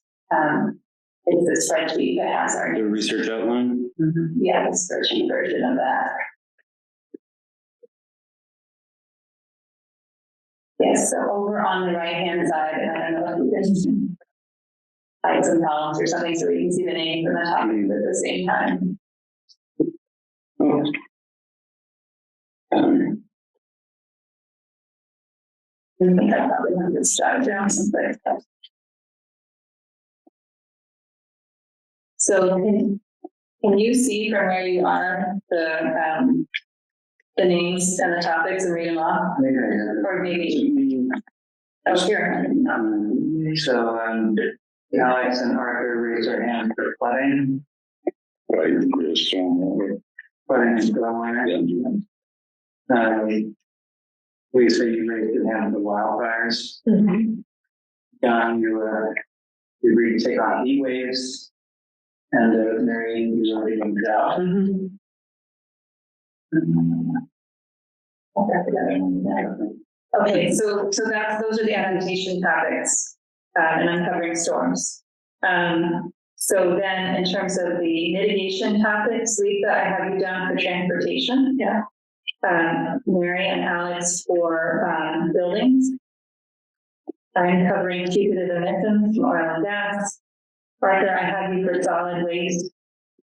It's the spreadsheet that has our The research outline? Yeah, the spreadsheet version of that. Yes, so over on the right-hand side, and I don't know if you can hide some columns or something so we can see the names and the topics at the same time. I think I probably want to jot down some things. So can you see from where you are the names and the topics and read them off? Or maybe, oh, here. So, Alex and Arthur raised their hand for flooding. Right, stormwater. Flooding and stormwater. Lisa, you raised your hand for wildfires. John, you agreed to take on heat waves. And Mary, you already moved out. Okay, so those are the adaptation topics, and uncovering storms. So then in terms of the mitigation topics, Lisa, I have you down for transportation. Yeah. Mary and Alex for, buildings. I'm covering fugitive emissions, oil and gas. Parker, I have you for solid waste,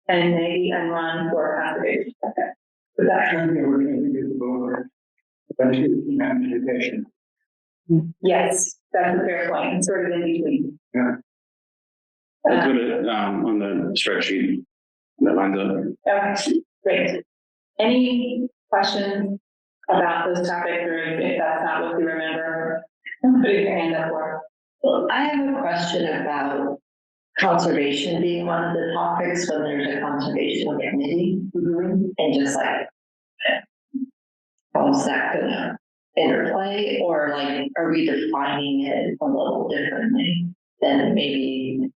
and Maggie and Ron for conservation. Okay. With that, I think we're going to get the board. But it's management. yes, that's a fair point, it's sort of in between. Yeah. I'll put it, on the spreadsheet that lines up. Okay, great. Any questions about those topics, or if that's not what you remember, put your hand up for. Well, I have a question about conservation being one of the topics when there's a conservation committee. And just like, how's that gonna interplay, or like, are we defining it a little differently than maybe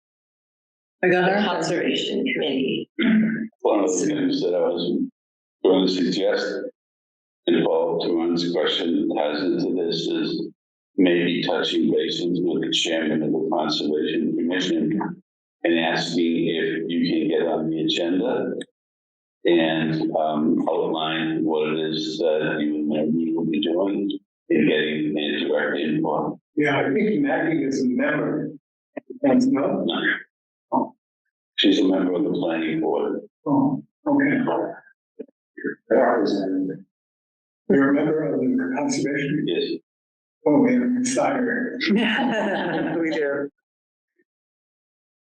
I got the her. conservation committee? One of the things that I was going to suggest involved to Ron's question ties into this is maybe touching bases with the chairman of the Conservation Commission and asking if you can get on the agenda and outline what it is that you and Maggie will be doing and getting their direct input. Yeah, I think Maggie is a member. That's not. No. She's a member of the planning board. Oh, okay. You're a member of the conservation? Yes. Oh, we're insider. We do.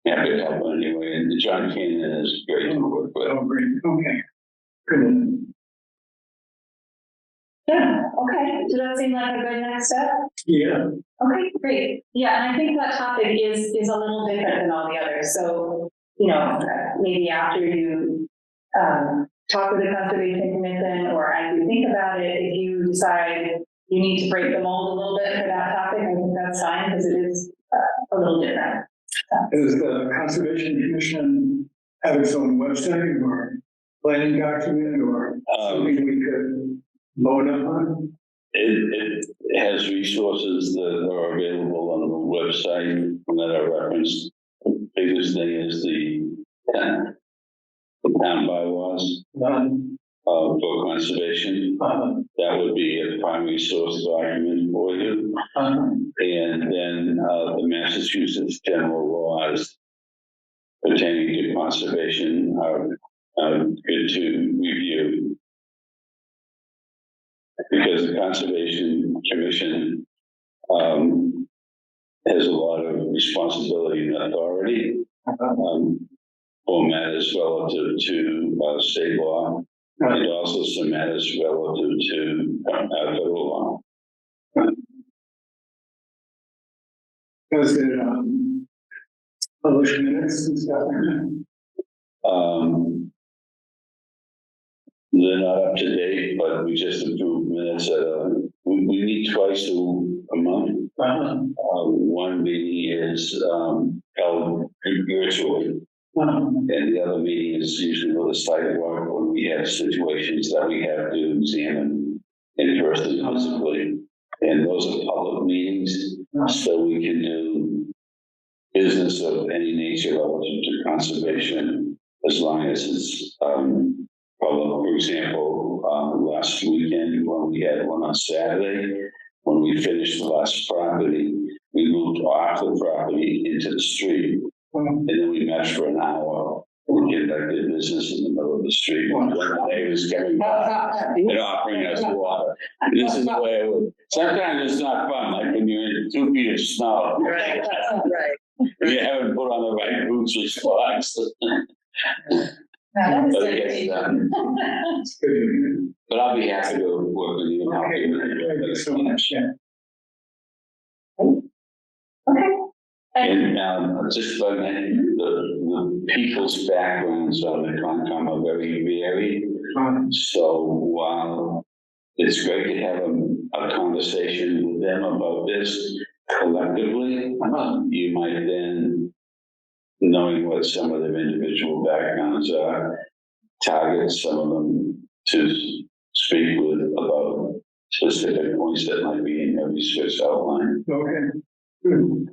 Happy to help anyway. And John Cannon is great to work with. Oh, great, okay. Good. Yeah, okay, does that seem like a good next step? Yeah. Okay, great. Yeah, and I think that topic is a little different than all the others. So, you know, maybe after you talk with the conservation commission, or as you think about it, if you decide you need to break the mold a little bit for that topic, I think that's fine, because it is a little different. Does the Conservation Commission have its own website or planning document or something we could load up on? It has resources that are available on the website that are referenced. The biggest thing is the town bylaws for conservation. That would be a primary source document for you. And then the Massachusetts general laws pertaining to conservation are good to review. Because the Conservation Commission has a lot of responsibility and authority for matters relative to state law, and also some matters relative to federal law. Does it publish minutes and stuff like that? They're not up to date, but we just approved minutes we meet twice a month. One meeting is held virtually. And the other meeting is usually with a sidewalk when we have situations that we have to examine in person physically. And those are public meetings, so we can do business of any nature relative to conservation, as long as it's public. For example, last weekend when we had one on Saturday, when we finished the last property, we moved off the property into the street. And then we met for an hour and conducted business in the middle of the street. When the neighbors coming by and offering us water. This is the way it would. Sometimes it's not fun, like when you're in 2 feet of snow. Right, right. You haven't put on the right boots or socks. That is But good. yes, but I'll be happy to work with you. Okay, thank you so much, yeah. Okay. And just by the people's backgrounds on the Concom are very varied. So while it's great to have a conversation with them about this collectively, you might then, knowing what some of their individual backgrounds are, target some of them to speak with about specific points that might be in your research outline. Okay, good.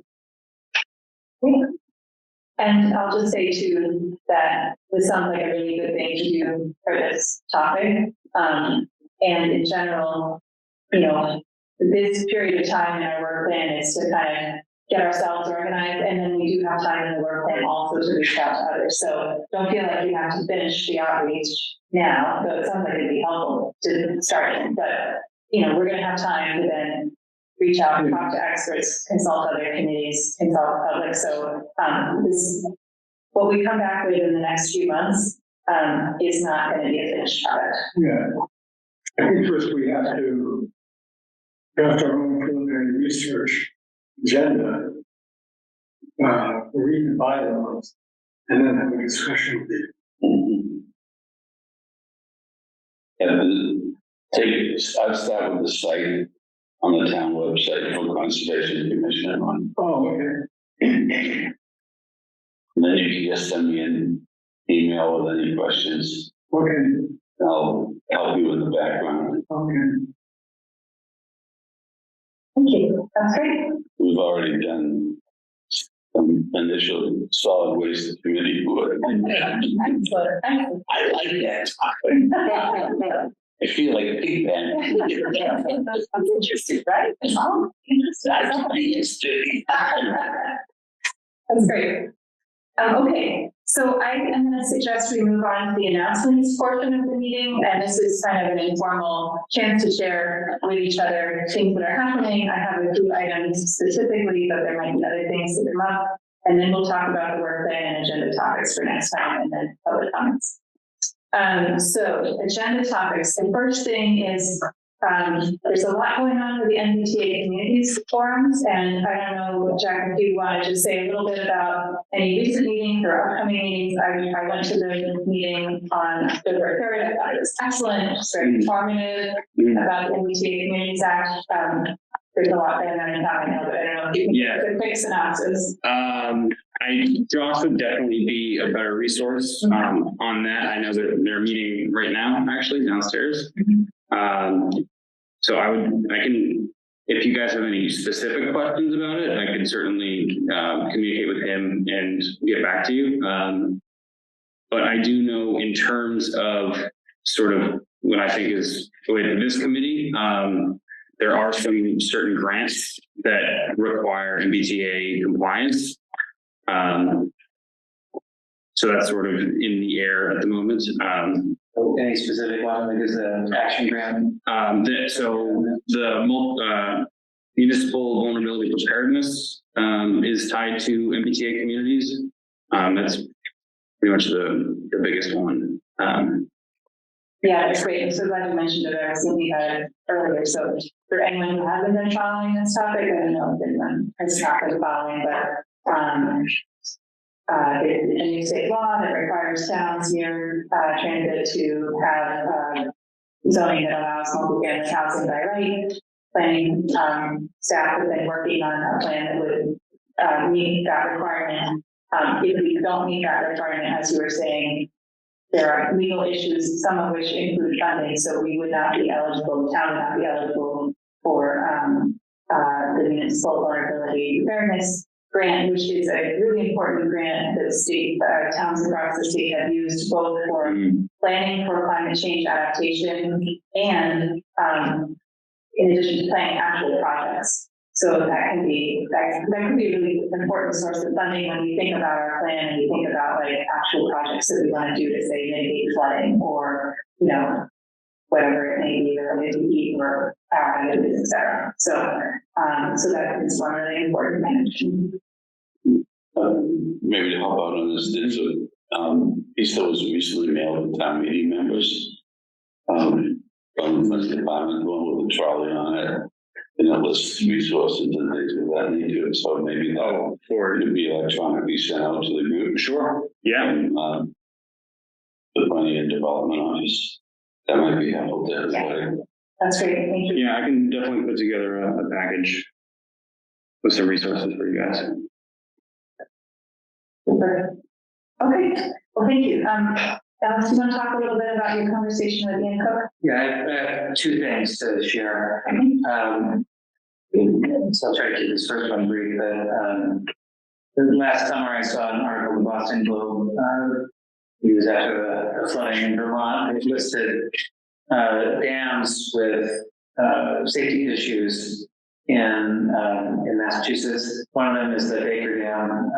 And I'll just say too, that this sounds like a really good thing to do for this topic. And in general, you know, this period of time in our work plan is to kind of get ourselves organized, and then we do have time in the work plan also to reach out to others. So don't feel like you have to finish the outreach now, though it sounds like it'd be helpful to start it. But, you know, we're gonna have time to then reach out and talk to experts, consult other committees, consult the public. So this, what we come back with in the next few months is not going to be a finished product. Yeah. I think first we have to draft our own preliminary research agenda, read the bylaws, and then have a discussion with you. And I'd start with the site on the town website for Conservation Commission on. Oh, okay. And then you can just send me an email with any questions. Okay. I'll help you in the background. Okay. Thank you. That's great. We've already done some initial solid waste committee work. Excellent. I like that topic. I feel like a pig pen. That's interesting, right? Oh, Interesting. That's great. Okay, so I am going to suggest we move on to the announcements portion of the meeting, and this is kind of an informal chance to share with each other things that are happening. I have a few items specifically, but there might be other things that come up, and then we'll talk about the work plan and agenda topics for next time, and then public comments. So agenda topics. The first thing is there's a lot going on with the MBTA communities forums, and I don't know, Jack, if you want to just say a little bit about any recent meetings or upcoming meetings. I went to the meeting on October 3rd. I thought it was excellent, just very informative about the MBTA Communities Act. There's a lot going on in town, I know, but I don't know if you can give a quick synopsis. Josh would definitely be a better resource on that. I know that they're meeting right now, actually, downstairs. So I can, if you guys have any specific questions about it, I can certainly communicate with him and get back to you. But I do know in terms of sort of what I think is related to this committee, there are some certain grants that require MBTA compliance. So that's sort of in the air at the moment. Any specific one, like is the action grant? So the municipal vulnerability preparedness is tied to MBTA communities. That's pretty much the biggest one. Yeah, that's great. I'm so glad you mentioned it. I was thinking about it earlier. So for anyone who hasn't been following this topic, I don't know if anyone has not been following, but there's a new state law that requires towns near transit to have zoning that allows multi-family housing by right. Planning staff have been working on a plan that would meet that requirement. If we don't meet that requirement, as you were saying, there are legal issues, some of which include funding, so we would not be eligible, the town would not be eligible for the municipal vulnerability preparedness grant, which is a really important grant that state towns across the state have used both for planning for climate change adaptation and in addition to planning actual projects. So that can be a really important source of funding when we think about our plan and we think about like actual projects that we want to do to say mitigate flooding or, you know, whatever it may be, or maybe or et cetera. So that is one really important thing. Maybe to help out on this, there's a piece that was recently mailed to town meeting members from the department, one with a trolley on it, and it lists resources and things of that nature. So maybe that could be electronically sent out to the group. Sure. Yeah. And, the planning and development office, that might be helpful to everybody. That's great. Thank you. Yeah, I can definitely put together a package with some resources for you guys. Super. Okay. Well, thank you. Alex, do you want to talk a little bit about your conversation with Ian Cook? Yeah, I have two things to share. So I'll try to keep this first one brief, but Last summer, I saw an article in the Boston Globe. He was after the flooding in Vermont. It listed dams with safety issues in Massachusetts. One of them is the Baker Dam,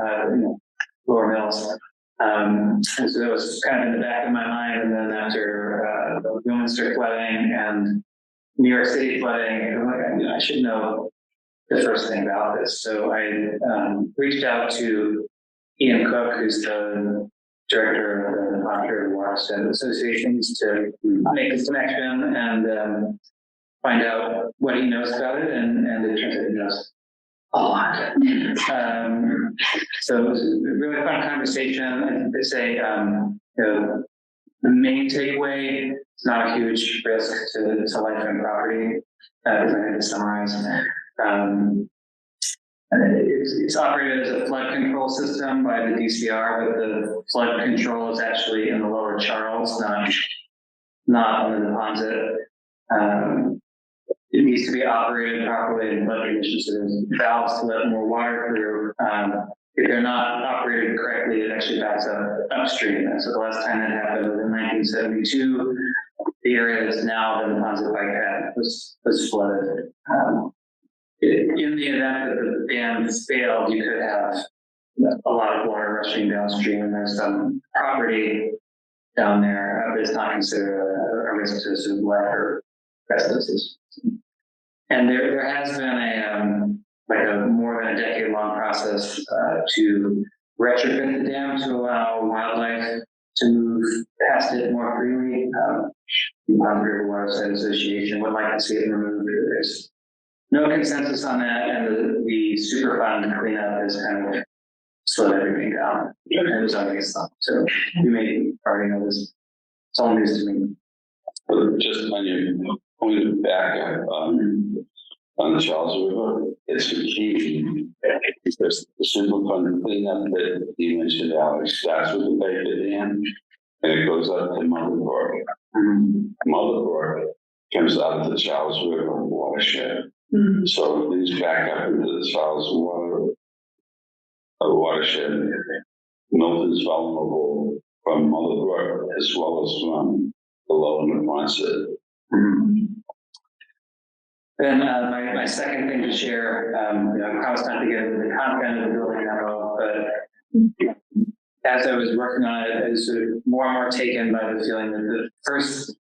Lower Mills. And so that was kind of in the back of my mind. And then after the Wilminster flooding and New York City flooding, I should know the first thing about this. So I reached out to Ian Cook, who's the director of the Ontario Watershed Associations, to make this connection and find out what he knows about it. And it turns out he knows a lot. So it was a really fun conversation. They say, the main takeaway, it's not a huge risk to life and property, as I had to summarize. It's operated as a flood control system by the DCR, but the flood control is actually in the lower Charles, not on the Neponset. It needs to be operated properly in flood conditions, so there's valves to let more water through. If they're not operated correctly, it actually backs up upstream. And so the last time that happened was in 1972. The area is now the Neponset Bike Path was flooded. In the event that the dam failed, you could have a lot of water rushing downstream, and there's some property down there that's not considered a risk to life or residences. And there has been a more than a decade-long process to retrofit the dam to allow wildlife to move past it more freely. The Ontario Watershed Association would like to see it removed. There's no consensus on that, and the Superfund cleanup has kind of slowed everything down. It was obvious stuff. So you may already know this. It's all news to me. Just on your point back on the Charles River, it's a key because the Superfund cleanup that you mentioned, Alex, starts with the Baker Dam and it goes up to Motherboard. Motherboard comes out of the Charles River watershed. So it leads back up into the Charles watershed. Milton's vulnerable from Motherboard as well as from the lower Neponset. Then my second thing to share, I promised not to get into the content of the building memo, but as I was working on it, I was sort of more and more taken by the feeling that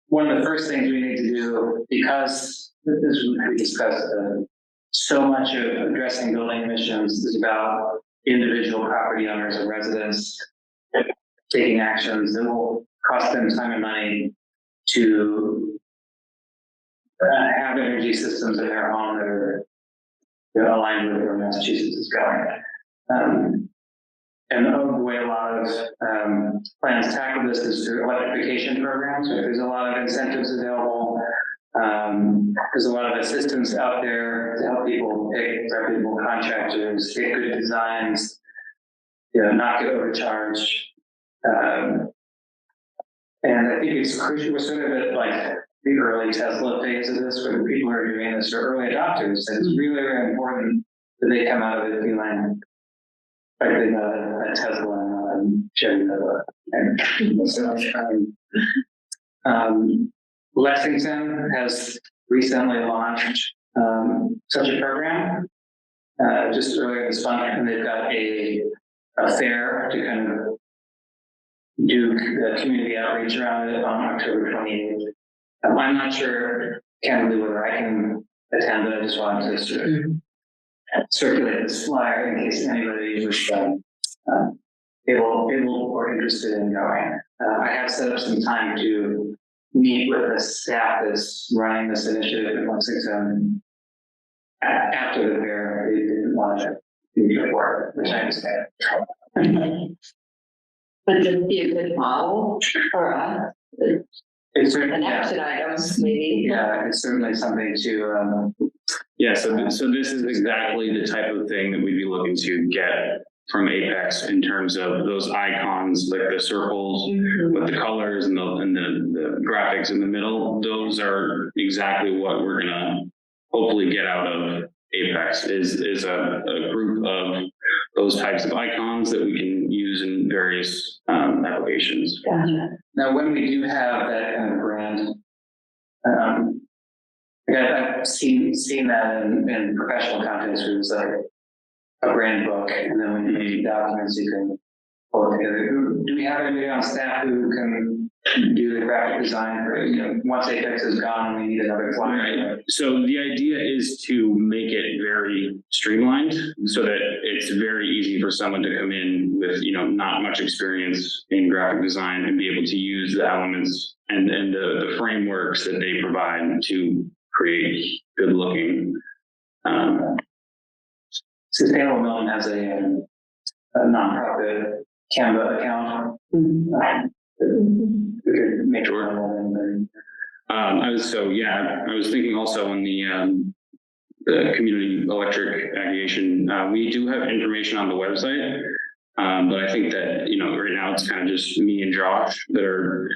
one of the first things we need to do, because this we discussed, so much of addressing building emissions is about individual property owners and residents taking actions that will cost them time and money to have energy systems in their home that are aligned with where Massachusetts is going. And the way a lot of plans tackle this is through electrification programs. Right? There's a lot of incentives available. There's a lot of assistance out there to help people pick reputable contractors, get good designs, not get overcharged. And I think it's crucial. We're sort of at like the early Tesla phase of this, where the people who are doing this are early adopters. And it's really, really important that they come out of it feeling like they got a Tesla and Chevy Nova. And so, Lexington has recently launched such a program just earlier this month, and they've got a fair to kind of do the community outreach around it on October 28th. I'm not sure, candidly, whether I can attend, but I just wanted to sort of circulate this flyer in case anybody was able or interested in going. I have set up some time to meet with the staff that's running this initiative in Lexington after the fair. They didn't want to be before, which I understand. But it'd be a good model for us. It's certainly An action items, maybe. Yeah, it's certainly something to. Yeah, so this is exactly the type of thing that we'd be looking to get from Apex in terms of those icons, like the circles with the colors and the graphics in the middle. Those are exactly what we're gonna hopefully get out of Apex is a group of those types of icons that we can use in various applications. Gotcha. Now, when we do have that kind of brand, I've seen that in professional contexts where it's like a brand book, and then when you need documents, you can pull it together. Do we have anybody on staff who can do the graphic design for, once Apex is gone, we need another flyer? So the idea is to make it very streamlined so that it's very easy for someone to come in with, not much experience in graphic design and be able to use the elements and the frameworks that they provide to create good looking. Sustainable Milton has a nonprofit Canva account. We could make sure. I was thinking also on the community electric aggregation, we do have information on the website, but I think that, right now it's kind of just me and Josh that are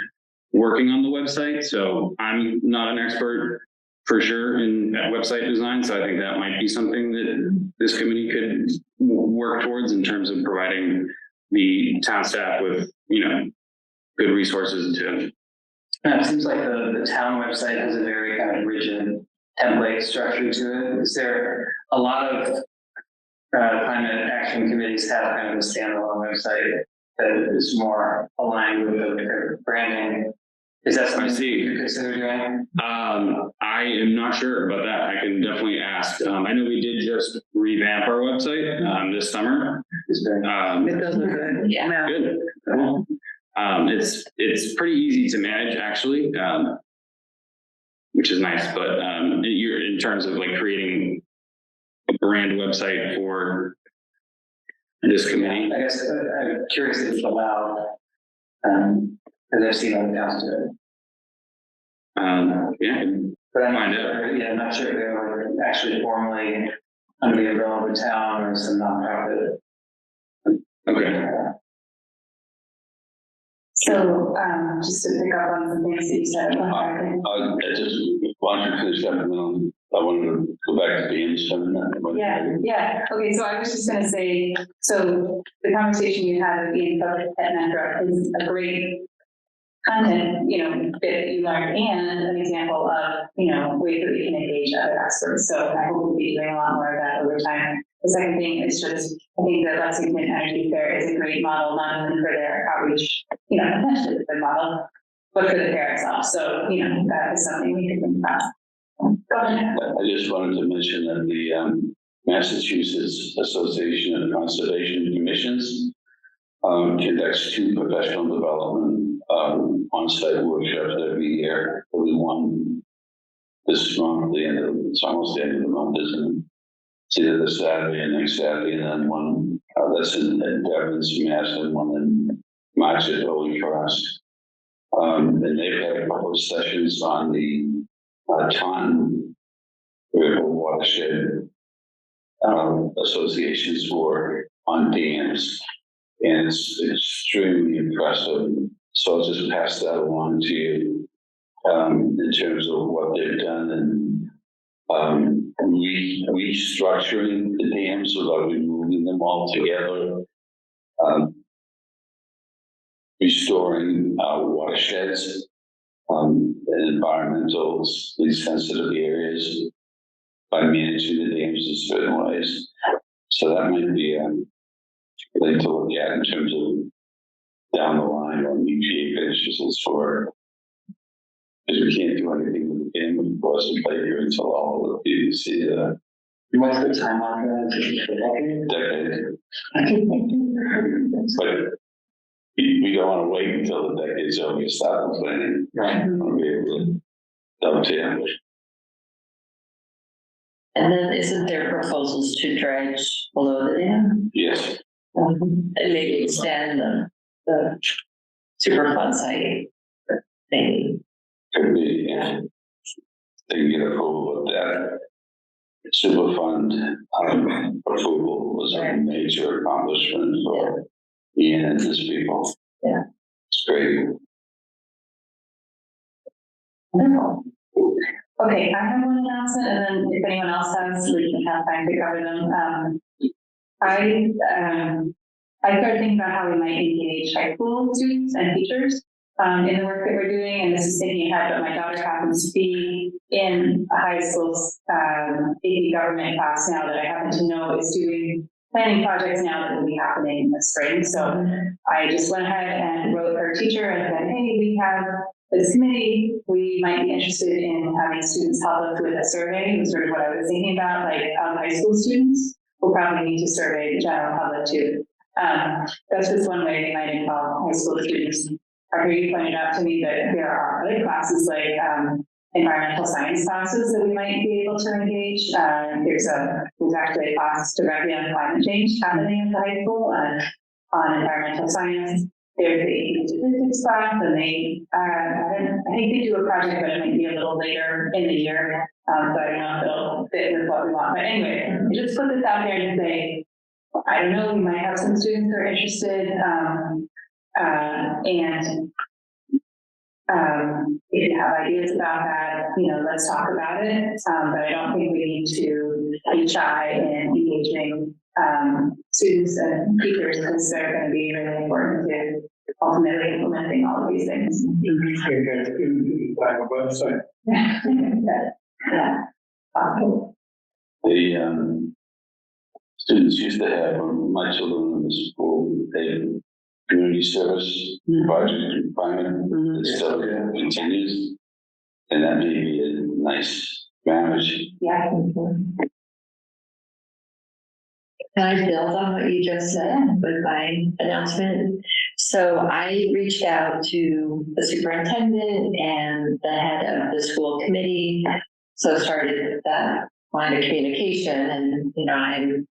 working on the website. So I'm not an expert for sure in website design. So I think that might be something that this committee could work towards in terms of providing the town staff with, good resources to. It seems like the town website has a very kind of rigid template structure to it. Is there a lot of climate action committees have kind of a standalone website that is more aligned with their branding? Is that something you consider doing? I am not sure about that. I can definitely ask. I know we did just revamp our website this summer. It does look good. Yeah. Good. Cool. It's pretty easy to manage actually, which is nice. But you're in terms of like creating a brand website for this committee. Yeah, I guess I'm curious if it's allowed, because I've seen other towns do it. Yeah, But I'm find not out. sure, I'm not sure if they're actually formally under the umbrella of the town or some nonprofit. Okay. So, just to pick up on some things that you said. I just wanted to finish up, and then I wanted to go back to the end. Yeah, okay, so I was just gonna say, so the conversation you had with Ian Cook at Metro is a great content, that you learned, and an example of, ways that we can engage other experts. So I hope we'll be doing a lot more of that over time. The second thing is just, I think that Lexington Energy Fair is a great model, not only for their outreach, potentially a good model, but for the fair itself. So, that is something we can think about. Go ahead. I just wanted to mention that the Massachusetts Association of Conservation Commissions conducts 2 professional development on-site workshops every year. Only one this month, it's almost the end of the month, isn't it? It's either this Saturday and next Saturday, and then one that's in Devon's, Mass, and one in March at Holy Cross. And they've had a couple of sessions on the Taunton River watershed associations work on dams, and it's extremely impressive. So I'll just pass that along to you in terms of what they've done and restructuring the dams without removing them altogether, restoring watersheds and environmental sensitive areas by managing the dams in certain ways. So that might be a thing to look at in terms of down the line on EPA finishes for, because we can't do anything with the dam, of course, and play here until all of the PVC What's the timeline for that? decade. But we don't want to wait until the decade's over to start planning. Right. We'll be able to dovetail. And then isn't there proposals to dredge below the dam? Yes. And maybe extend the Superfund site, maybe. Could be, yeah. They can get approval of that. Superfund approval was a major accomplishment for Ian and his people. Yeah. It's great. Wonderful. Okay, I have one announcement, and then if anyone else has, we can have time to cover them. I started thinking about how we might engage high school students and teachers in the work that we're doing, and this is thinking ahead, but my daughter happens to be in a high school AP government class now that I happen to know is doing planning projects now that will be happening in the spring. So I just went ahead and wrote her teacher and said, hey, we have this committee, we might be interested in having students help us with a survey. It was sort of what I was thinking about, like high school students will probably need to survey the general public too. That's just one way they might involve high school students. I heard you pointed out to me that there are other classes like environmental science classes that we might be able to engage. There's actually a class directly on climate change happening at the high school on environmental science. There's the statistics class, and I think they do a project, but it might be a little later in the year. So I don't know if it'll fit with what we want. But anyway, just put this out there to say, I don't know, we might have some students who are interested, and if you have ideas about that, let's talk about it. But I don't think we need to be shy in engaging students and teachers, because they're going to be really important to ultimately implementing all of these things. Website. Yeah. Awesome. The students used to have, my children in the school, they community service project requirement that still continues, and that may be a nice marriage. Yeah. Can I build on what you just said with my announcement? So I reached out to the superintendent and the head of the school committee. So started that line of communication, and I'm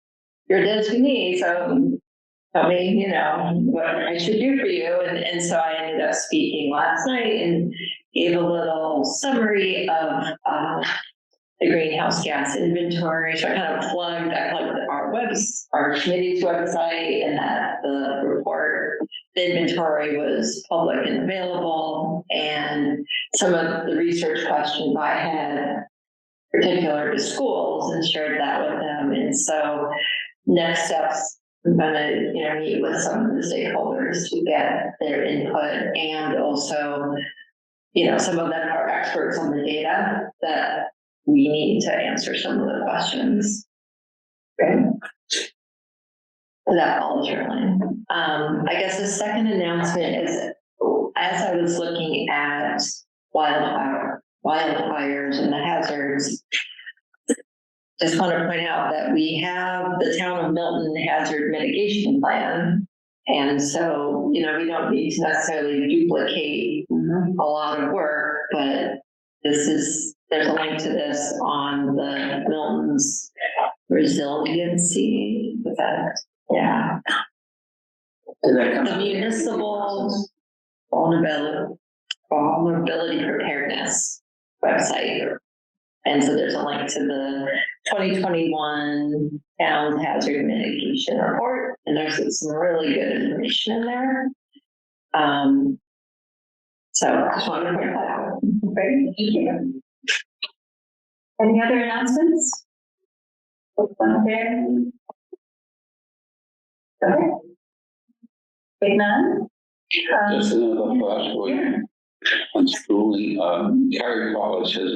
your designee, so tell me, what I should do for you. And so I ended up speaking last night and gave a little summary of the greenhouse gas inventory. So I kind of plugged our committee's website, and that the report, the inventory was public and available, and some of the research questions I had particular to schools, and shared that with them. And so next steps, I'm gonna, meet with some of the stakeholders to get their input, and also, some of them are experts on the data that we need to answer some of the questions. Okay. That follows your line. I guess the second announcement is, as I was looking at wildfires and the hazards, just want to point out that we have the town of Milton hazard mitigation plan. And so, we don't need to necessarily duplicate a lot of work, but there's a link to this on the Milton's resiliency. Yeah. The municipal vulnerability preparedness website. And so there's a link to the 2021 town hazard mitigation report, and there's some really good information in there. So I just wanted to point that out. Great, thank you. Any other announcements? Okay. Big none? Just another flash for you on schooling. Cary College has a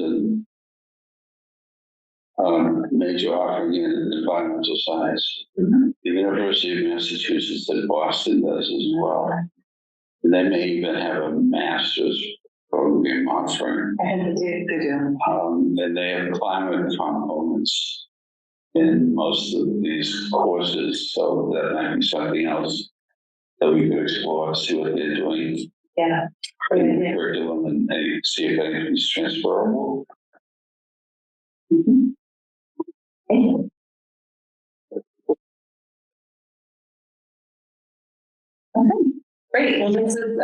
major offering in environmental science. The University of Massachusetts in Boston does as well. And they may even have a master's program offering. And they do. And they have climate components in most of these courses, so that might be something else that we could explore, see what they're doing. Yeah. In the curriculum, and maybe see if anything's transferable. Okay, great. Well, this is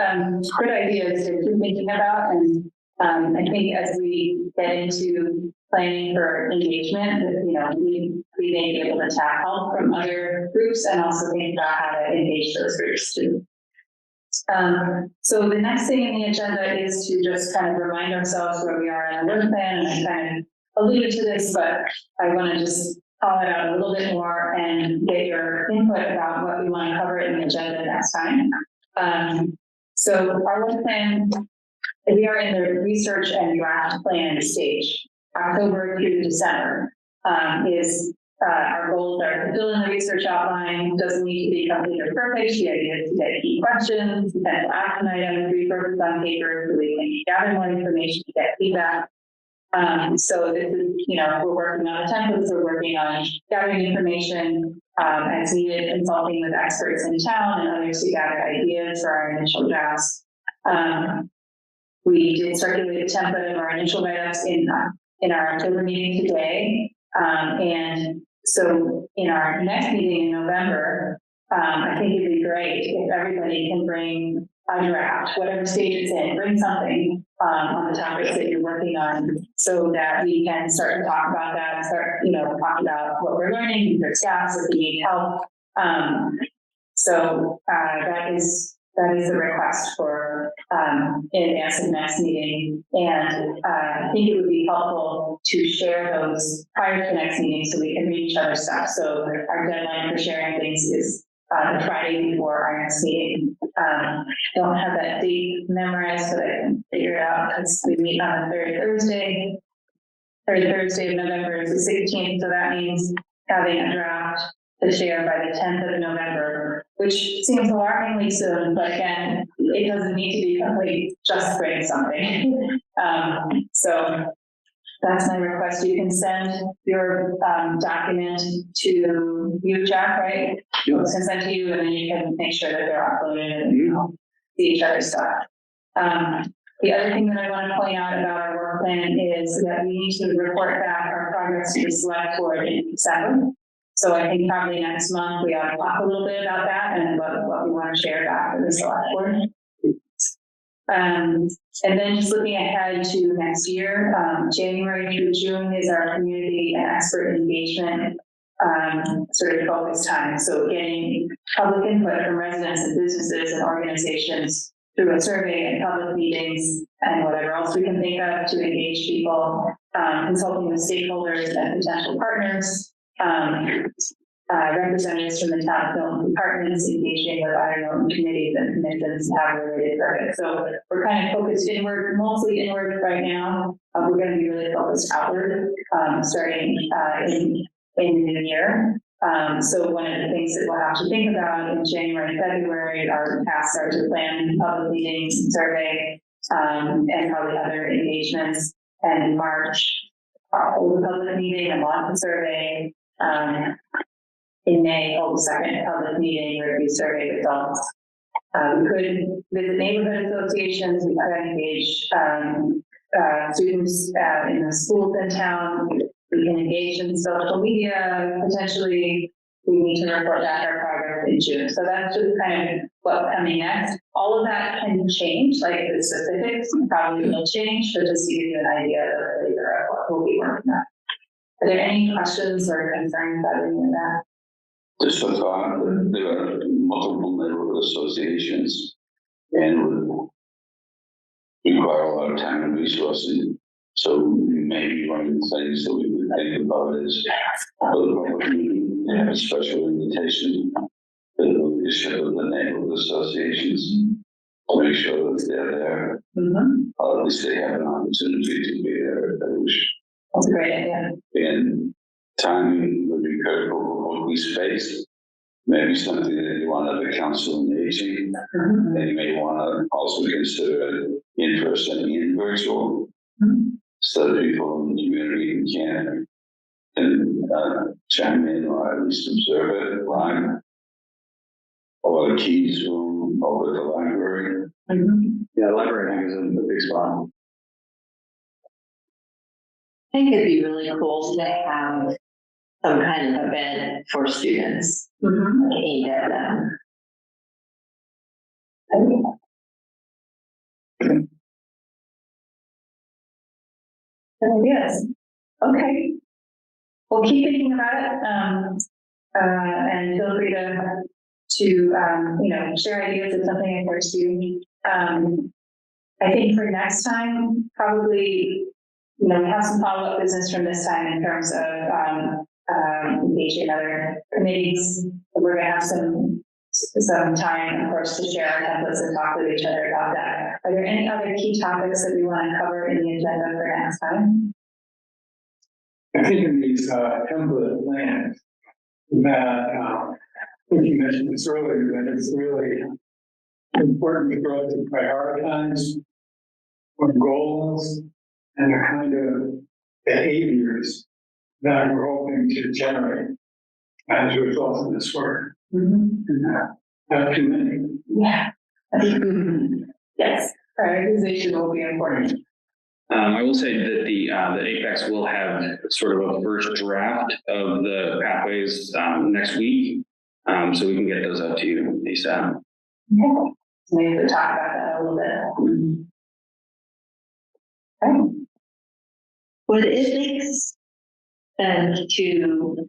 good ideas to keep thinking about, and I think as we get into planning for engagement, we may be able to tap help from other groups, and also think about how to engage those groups too. So the next thing in the agenda is to just kind of remind ourselves where we are in the work plan, and I kind of alluded to this, but I want to just call it out a little bit more and get your input about what we want to cover in the agenda next time. So our work plan, we are in the research and draft plan stage. October through December is our goals are to fill in the research outline. Doesn't need to be complete or perfect. The idea is to get key questions, potential action items, repurpose on paper so we can gather more information to get feedback. So this is, we're working on the templates, we're working on gathering information as needed, consulting with experts in town and others to gather ideas for our initial drafts. We did circulate the template of our initial write-ups in our October meeting today. And so in our next meeting in November, I think it'd be great if everybody can bring a draft, whatever stage it's in, bring something on the topics that you're working on so that we can start to talk about that, talk about what we're learning, if there's gaps, if we need help. So that is the request for in advance of the next meeting. And I think it would be helpful to share those prior to the next meeting so we can read each other's stuff. So our deadline for sharing things is the Friday before our next meeting. Don't have that date memorized, but I can figure it out because we meet on the third Thursday of November is the 16th. So that means having a draft to share by the 10th of November, which seems alarmingly soon, but again, it doesn't need to be complete, just bring something. So that's my request. You can send your document to you, Jack, right? Yep. It's sent to you, and then you can make sure that they're uploaded and see each other's stuff. The other thing that I want to point out about our work plan is that we need to report back our progress to the select board in December. So I think probably next month we ought to talk a little bit about that and what we want to share back to the select board. And then just looking ahead to next year, January through June is our community and expert engagement sort of focus time. So getting public input from residents and businesses and organizations through a survey and public meetings and whatever else we can think of to engage people, consulting with stakeholders and potential partners, representatives from the town film departments engaging with other committees and commissions and have related purpose. So we're kind of focused inward, mostly inward right now. We're going to be really focused outward, starting in the new year. So one of the things that we'll have to think about in January, February, our tasks are to plan public meetings, survey, and probably other engagements. And in March, hold a public meeting and launch the survey. In May, hold a second public meeting, review survey results. We could visit neighborhood associations. We could engage students in the schools in town. We can engage in social media. Potentially, we need to report back our progress in June. So that's just kind of what's coming next. All of that can change, like the specifics probably will change, but just to give you an idea of the flavor of what we'll be working on. Are there any questions or concerns about any of that? Just a thought that there are multiple neighborhood associations and would require a lot of time and resources. So maybe one of the things that we would think about is to have a special invitation to the leadership of the neighborhood associations to make sure that they're there. Or at least they have an opportunity to be there if they wish. That's a great idea. And timing would be critical for open space. Maybe something that you want at the council on aging. And you may want to also consider in person and virtual. So that people in the community can chime in or at least observe it live. Or the keys room over the library. Yeah, the library I think is a big spot. I think it'd be really cool to have some kind of event for students aimed at them. Yes. Okay. Well, keep thinking about it, and feel free to share ideas if something occurs to you. I think for next time, probably, we have some follow-up business from this time in terms of engaging other committees. We're gonna have some time, of course, to share our templates and talk with each other about that. Are there any other key topics that we want to cover in the agenda for next time? I think in these template plans that, I think you mentioned this earlier, that it's really important for us to prioritize our goals and the kind of behaviors that we're hoping to generate as a result of this work. Not too many. Yeah. Yes, prioritization will be important. I will say that the Apex will have sort of a first draft of the pathways next week, so we can get those out to you ASAP. Okay. So maybe we'll talk about that a little bit. Okay. Would it make sense to,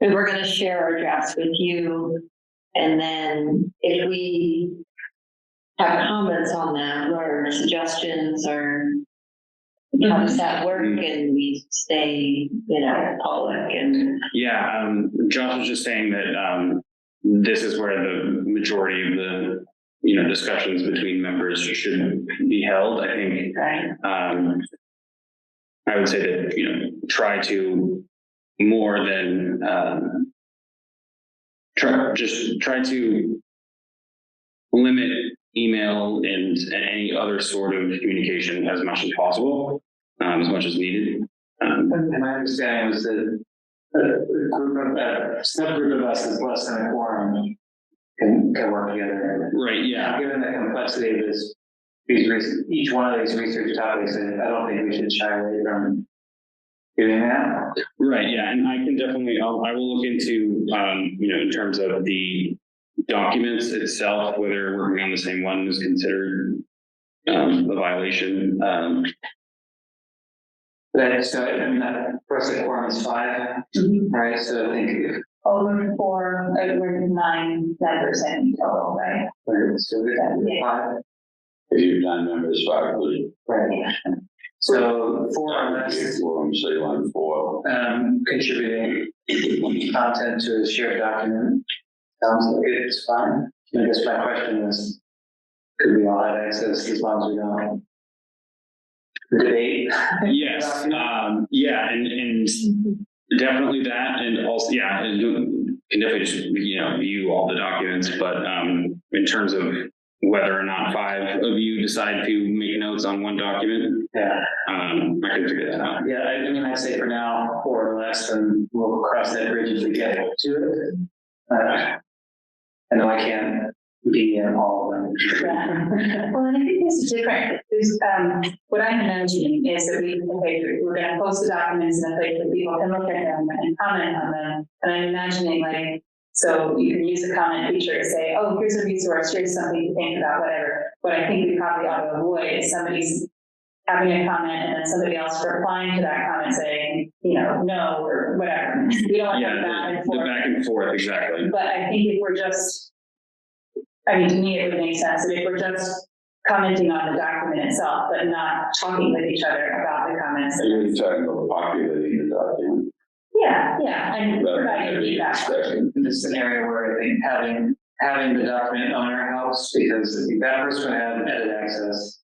we're gonna share our drafts with you, and then if we have comments on them or suggestions, or how does that work, and we stay, public and. Yeah, Josh was just saying that this is where the majority of the discussions between members should be held. I think I would say that try to more than try to limit email and any other sort of communication as much as possible, as much as needed. And my understanding was that a subgroup of us is less than a quorum can work together. Right. Yeah. Given the complexity of each one of these research topics, I don't think we should shy away from doing that. Right. Yeah. And I can definitely, I will look into, in terms of the documents itself, whether working on the same one is considered a violation. So, I mean, first the quorum is 5, right? So I think if. Over 4, over 9 members in total, right? So there's 5. If you're 9 members, 5 would. Right. So 4 of us. Quorum, so you want 4. Contributing content to a shared document. Sounds like it's fine. I guess my question is, could we all have access as long as we don't debate? Yes. Yeah. And definitely that. And also, yeah, and can definitely just, view all the documents. But in terms of whether or not 5 of you decide to make notes on one document, I can figure that out. Yeah, I mean, I say for now, 4 or less, and we'll cross that bridge if we get to it. I know I can't be in all of them. Well, and I think this is different. What I'm imagining is that we're going to post the documents in a place that people can look at them and comment on them. And I'm imagining so you can use the comment feature to say, oh, here's a resource, here's something to think about, whatever. What I think we probably ought to avoid is somebody's having a comment and then somebody else replying to that comment saying, no, or whatever. We don't want the back and forth, exactly. But I think if we're just, to me, it would make sense that if we're just commenting on the document itself, but not talking with each other about the comments. You're talking about populating the document. Yeah, and providing feedback. In this scenario where I think having the document owner helps, because if that person would have edit access,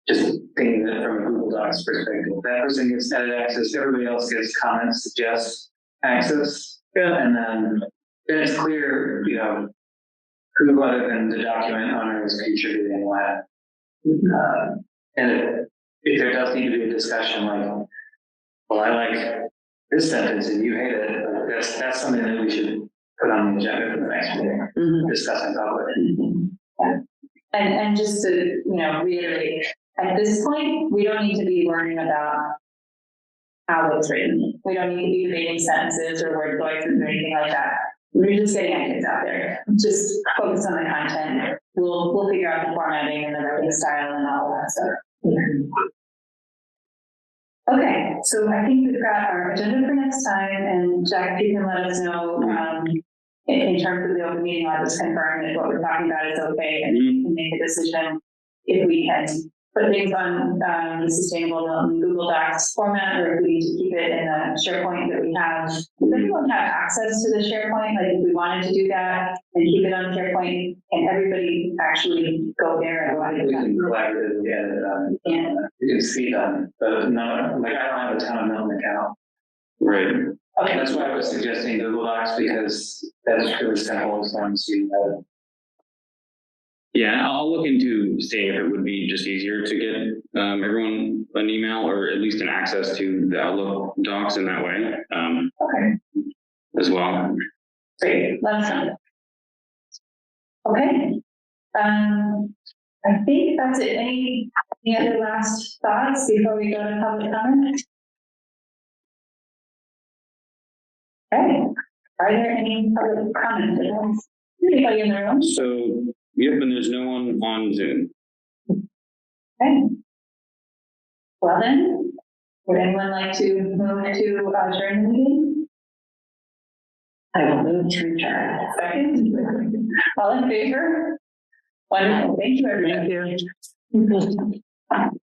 just thinking that from a Google Docs perspective, that person gets edit access, everybody else gets comments, suggest access. And then it's clear, who other than the document owner is contributing what. And if there does need to be a discussion well, I like this sentence and you hate it, that's something that we should put on the agenda for the next meeting, discuss in public. And just to, reiterate, at this point, we don't need to be worrying about how it's written. We don't need to be debating sentences or word choices or anything like that. We're just getting ideas out there. Just focus on the content. We'll figure out the formatting and the writing style and all that stuff. Okay, so I think we've got our agenda for next time, and Jack, if you can let us know in terms of the open meeting law, just confirm that what we're talking about is okay, and we can make a decision if we can put things on, the sustainable Google Docs format, or if we need to keep it in a SharePoint that we have. Does anyone have access to the SharePoint? Like, if we wanted to do that and keep it on SharePoint, can everybody actually go there and We can collaboratively get it, Yeah. you can see them, but no, like, I don't have a ton of Milton account. Right. Okay, That's why I was suggesting Google Docs, because that's really simple, as long as you have. Yeah, I'll look into seeing if it would be just easier to get everyone an email or at least an access to the Outlook docs in that way okay, as well. great, let us know. Okay, I think that's it. Any other last thoughts before we go to public comment? Okay, are there any public comments? Anybody in the room? So, yep, and there's no one on Zoom. Okay. Well then, would anyone like to move to adjourn the meeting? I will move to adjourn. Second? All in favor? Wonderful, thank you, everybody. Thank you.